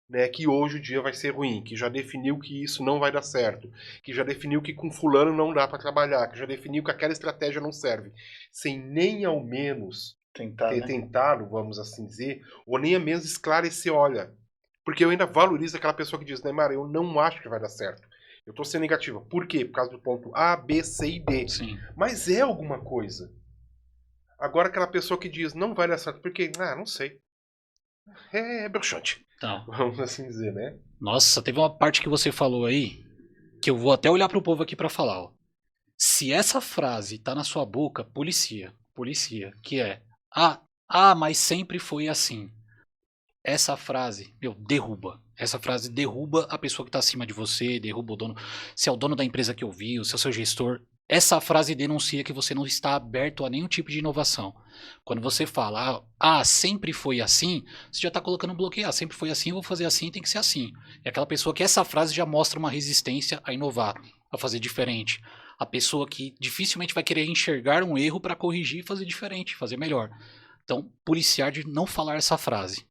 né, que hoje o dia vai ser ruim, que já definiu que isso não vai dar certo, que já definiu que com fulano não dá para trabalhar, que já definiu que aquela estratégia não serve, sem nem ao menos ter tentado, vamos assim dizer, ou nem ao menos esclarecer, olha, porque eu ainda valorizo aquela pessoa que diz, Neymar, eu não acho que vai dar certo. Eu tô sendo negativa. Por quê? Por causa do ponto A, B, C e D. Sim. Mas é alguma coisa. Agora aquela pessoa que diz, não vai dar certo, porque, não sei. É broxante. Então, Vamos assim dizer, né? nossa, teve uma parte que você falou aí, que eu vou até olhar pro povo aqui pra falar, ó. Se essa frase tá na sua boca, policia, que é, mas sempre foi assim. Essa frase, derruba. Essa frase derruba a pessoa que está acima de você, derruba o dono. Se é o dono da empresa que ouviu, se é o seu gestor. Essa frase denuncia que você não está aberto a nenhum tipo de inovação. Quando você fala, sempre foi assim, você já está colocando um bloqueio. Sempre foi assim, eu vou fazer assim, tem que ser assim. É aquela pessoa que essa frase já mostra uma resistência a inovar, a fazer diferente. A pessoa que dificilmente vai querer enxergar um erro para corrigir e fazer diferente, fazer melhor. Então, policiar de não falar essa frase.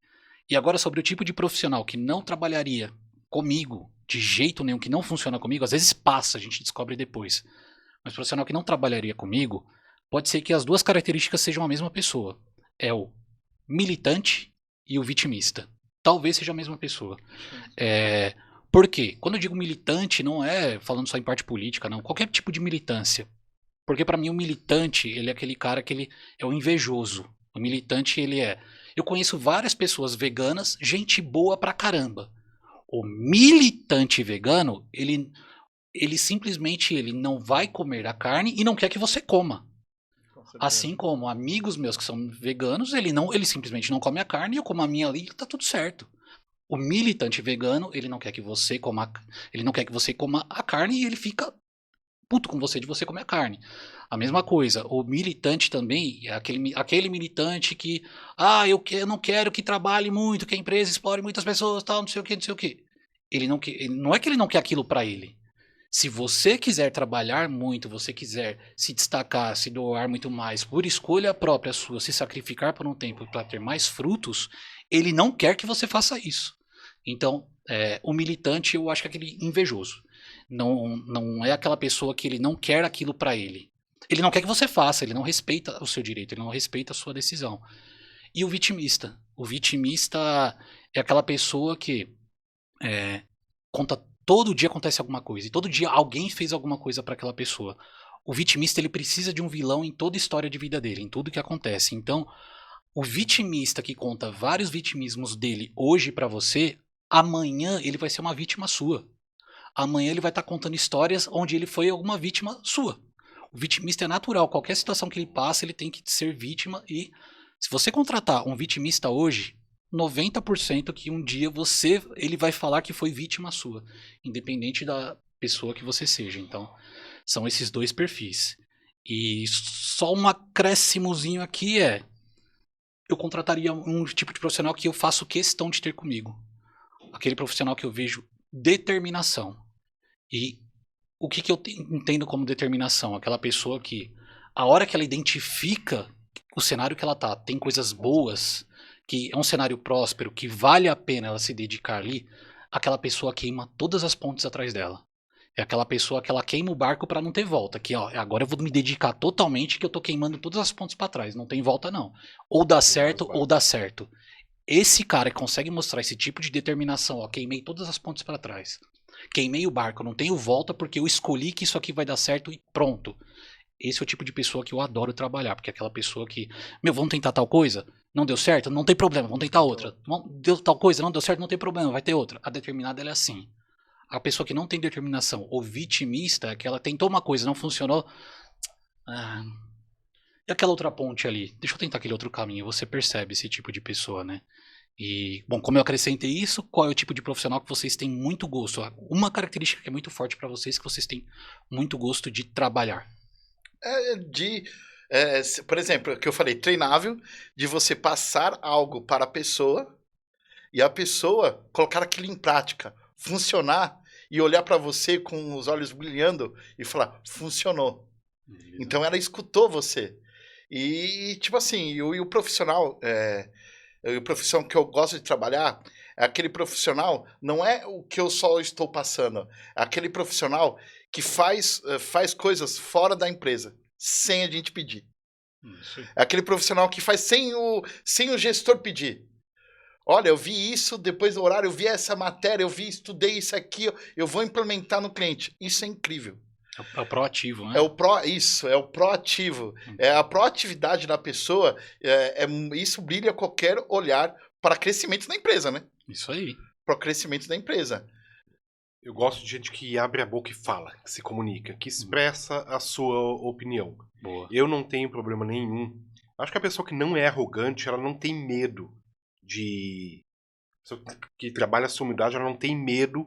E agora sobre o tipo de profissional que não trabalharia comigo de jeito nenhum, que não funciona comigo, às vezes passa, a gente descobre depois. Mas profissional que não trabalharia comigo, pode ser que as duas características sejam a mesma pessoa. É o militante e o vitimista. Talvez seja a mesma pessoa. Por quê? Quando eu digo militante, não é falando só em parte política, não. Qualquer tipo de militância. Porque para mim o militante, ele é aquele cara que ele é o invejoso. O militante, ele é... Eu conheço várias pessoas veganas, gente boa pra caramba. O militante vegano, ele simplesmente ele não vai comer a carne e não quer que você coma. Assim como amigos meus que são veganos, ele simplesmente não come a carne e eu como a minha ali e tá tudo certo. O militante vegano, ele não quer que você coma a carne e ele fica puto com você de você comer a carne. A mesma coisa, o militante também, aquele militante que, eu não quero que trabalhe muito, que a empresa explore muitas pessoas, tal, não sei o que. Não é que ele não quer aquilo para ele. Se você quiser trabalhar muito, você quiser se destacar, se doar muito mais, por escolha própria sua, se sacrificar por um tempo para ter mais frutos, ele não quer que você faça isso. Então, o militante, eu acho que é aquele invejoso. Não é aquela pessoa que ele não quer aquilo para ele. Ele não quer que você faça, ele não respeita o seu direito, ele não respeita a sua decisão. E o vitimista? O vitimista é aquela pessoa que todo dia acontece alguma coisa, e todo dia alguém fez alguma coisa para aquela pessoa. O vitimista, ele precisa de um vilão em toda a história de vida dele, em tudo que acontece. Então, O vitimista que conta vários vitimismos dele hoje pra você, amanhã ele vai ser uma vítima sua. Amanhã ele vai estar contando histórias onde ele foi alguma vítima sua. O vitimista é natural, qualquer situação que ele passa, ele tem que ser vítima e se você contratar um vitimista hoje, 90% que um dia ele vai falar que foi vítima sua, independente da pessoa que você seja. Então, são esses dois perfis. E só um acréscimozinho aqui eu contrataria um tipo de profissional que eu faço questão de ter comigo. Aquele profissional que eu vejo determinação. E o que eu entendo como determinação? Aquela pessoa que, a hora que ela identifica o cenário que ela tá, tem coisas boas, que é um cenário próspero, que vale a pena ela se dedicar ali, aquela pessoa queima todas as pontes atrás dela. É aquela pessoa que ela queima o barco para não ter volta. Que ó, agora eu vou me dedicar totalmente que eu tô queimando todas as pontes para trás. Não tem volta não. Ou dá certo ou dá certo. Esse cara que consegue mostrar esse tipo de determinação, ó, queimei todas as pontes para trás. Queimei o barco, não tenho volta porque eu escolhi que isso aqui vai dar certo e pronto. Esse é o tipo de pessoa que eu adoro trabalhar, porque é aquela pessoa que, vamos tentar tal coisa? Não deu certo? Não tem problema, vamos tentar outra. Deu tal coisa? Não deu certo? Não tem problema, vai ter outra. A determinada ela é assim. A pessoa que não tem determinação ou vitimista é que ela tentou uma coisa, não funcionou. E aquela outra ponte ali? Deixa eu tentar aquele outro caminho. Você percebe esse tipo de pessoa, né? E, bom, como eu acrescentei isso, qual é o tipo de profissional que vocês têm muito gosto? Uma característica que é muito forte para vocês, que vocês têm muito gosto de trabalhar. Por exemplo, o que eu falei, treinável, de você passar algo para a pessoa e a pessoa colocar aquilo em prática, funcionar e olhar para você com os olhos brilhando e falar, funcionou. Então ela escutou você. E tipo assim, o profissional, o profissional que eu gosto de trabalhar, é aquele profissional, não é o que eu só estou passando, é aquele profissional que faz coisas fora da empresa, sem a gente pedir. É aquele profissional que faz sem o gestor pedir. Olha, eu vi isso, depois do horário, eu vi essa matéria, estudei isso aqui, eu vou implementar no cliente. Isso é incrível. É o proativo, né? É o proativo. É a proatividade da pessoa, isso brilha qualquer olhar para crescimento da empresa, né? Isso aí. Para o crescimento da empresa. Eu gosto de gente que abre a boca e fala, que se comunica, que expressa a sua opinião. Boa. Eu não tenho problema nenhum. Acho que a pessoa que não é arrogante, ela não tem medo de... que trabalha a sua humildade, ela não tem medo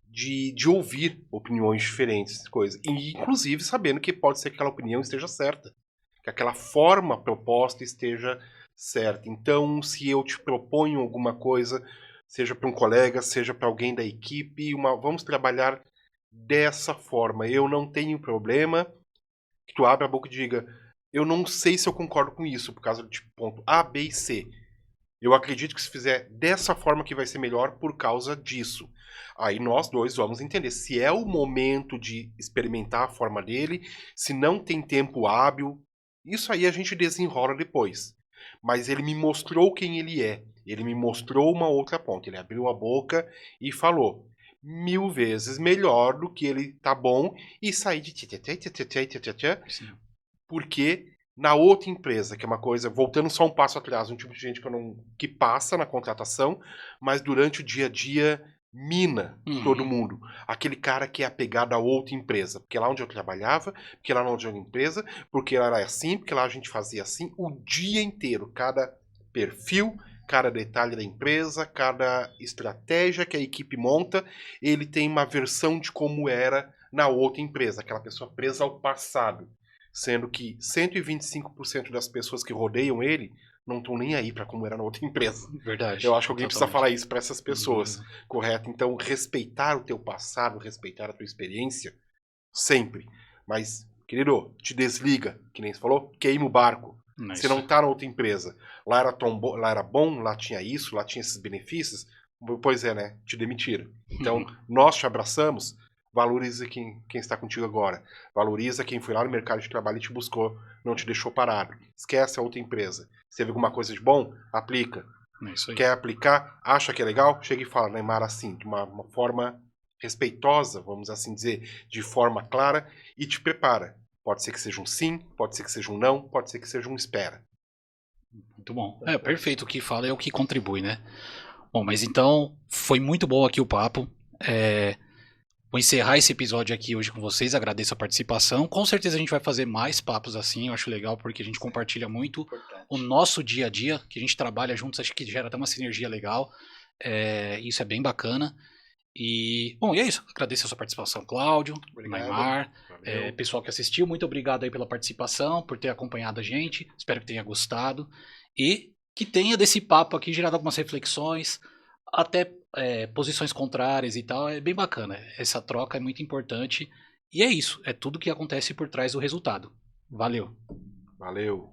de ouvir opiniões diferentes, coisas. E, inclusive, sabendo que pode ser que aquela opinião esteja certa. Que aquela forma proposta esteja certa. Então, se eu te proponho alguma coisa, seja para um colega, seja para alguém da equipe, vamos trabalhar dessa forma. Eu não tenho problema que tu abra a boca e diga, eu não sei se eu concordo com isso, por causa de ponto A, B e C. Eu acredito que se fizer dessa forma que vai ser melhor por causa disso. Aí nós dois vamos entender se é o momento de experimentar a forma dele, se não tem tempo hábil. Isso aí a gente desenrola depois. Mas ele me mostrou quem ele é. Ele me mostrou uma outra ponta. Ele abriu a boca e falou 1000 vezes melhor do que ele tá bom e sair de porque na outra empresa, que é uma coisa, voltando só um passo atrás, um tipo de gente que passa na contratação, mas durante o dia a dia mina todo mundo. Aquele cara que é apegado a outra empresa. Porque lá onde eu trabalhava, porque lá onde eu era empresa, porque lá era assim, porque lá a gente fazia assim, o dia inteiro. Cada perfil, cada detalhe da empresa, cada estratégia que a equipe monta, ele tem uma versão de como era na outra empresa. Aquela pessoa presa ao passado. Sendo que 125% das pessoas que rodeiam ele não estão nem aí para como era na outra empresa. Verdade. Eu acho que alguém precisa falar isso para essas pessoas, correto? Então, respeitar o teu passado, respeitar a tua experiência, sempre. Mas, querido, te desliga, que nem você falou, queima o barco. Você não tá na outra empresa. Lá era bom, lá tinha isso, lá tinha esses benefícios. Pois é, né? Te demitiram. Então, nós te abraçamos. Valoriza quem está contigo agora. Valoriza quem foi lá no mercado de trabalho e te buscou, não te deixou parado. Esquece a outra empresa. Se teve alguma coisa de bom, aplica. Quer aplicar, acha que é legal, chega e fala, Neymar, assim, de uma forma respeitosa, vamos assim dizer, de forma clara, e te prepara. Pode ser que seja um sim, pode ser que seja um não, pode ser que seja um espera. Muito bom. É, perfeito. O que fala é o que contribui, né? Bom, mas então, foi muito bom aqui o papo. Vou encerrar esse episódio aqui hoje com vocês. Agradeço a participação. Com certeza a gente vai fazer mais papos assim. Eu acho legal porque a gente compartilha muito Importante. o nosso dia a dia, que a gente trabalha juntos. Acho que gera até uma sinergia legal. Isso é bem bacana. E, bom, e é isso. Agradeço a sua participação, Cláudio, Obrigado. Neymar, Valeu. pessoal que assistiu. Muito obrigado aí pela participação, por ter acompanhado a gente. Espero que tenha gostado. E que tenha desse papo aqui gerado algumas reflexões, até posições contrárias e tal. É bem bacana. Essa troca é muito importante. E é isso. É tudo que acontece por trás do resultado. Valeu. Valeu.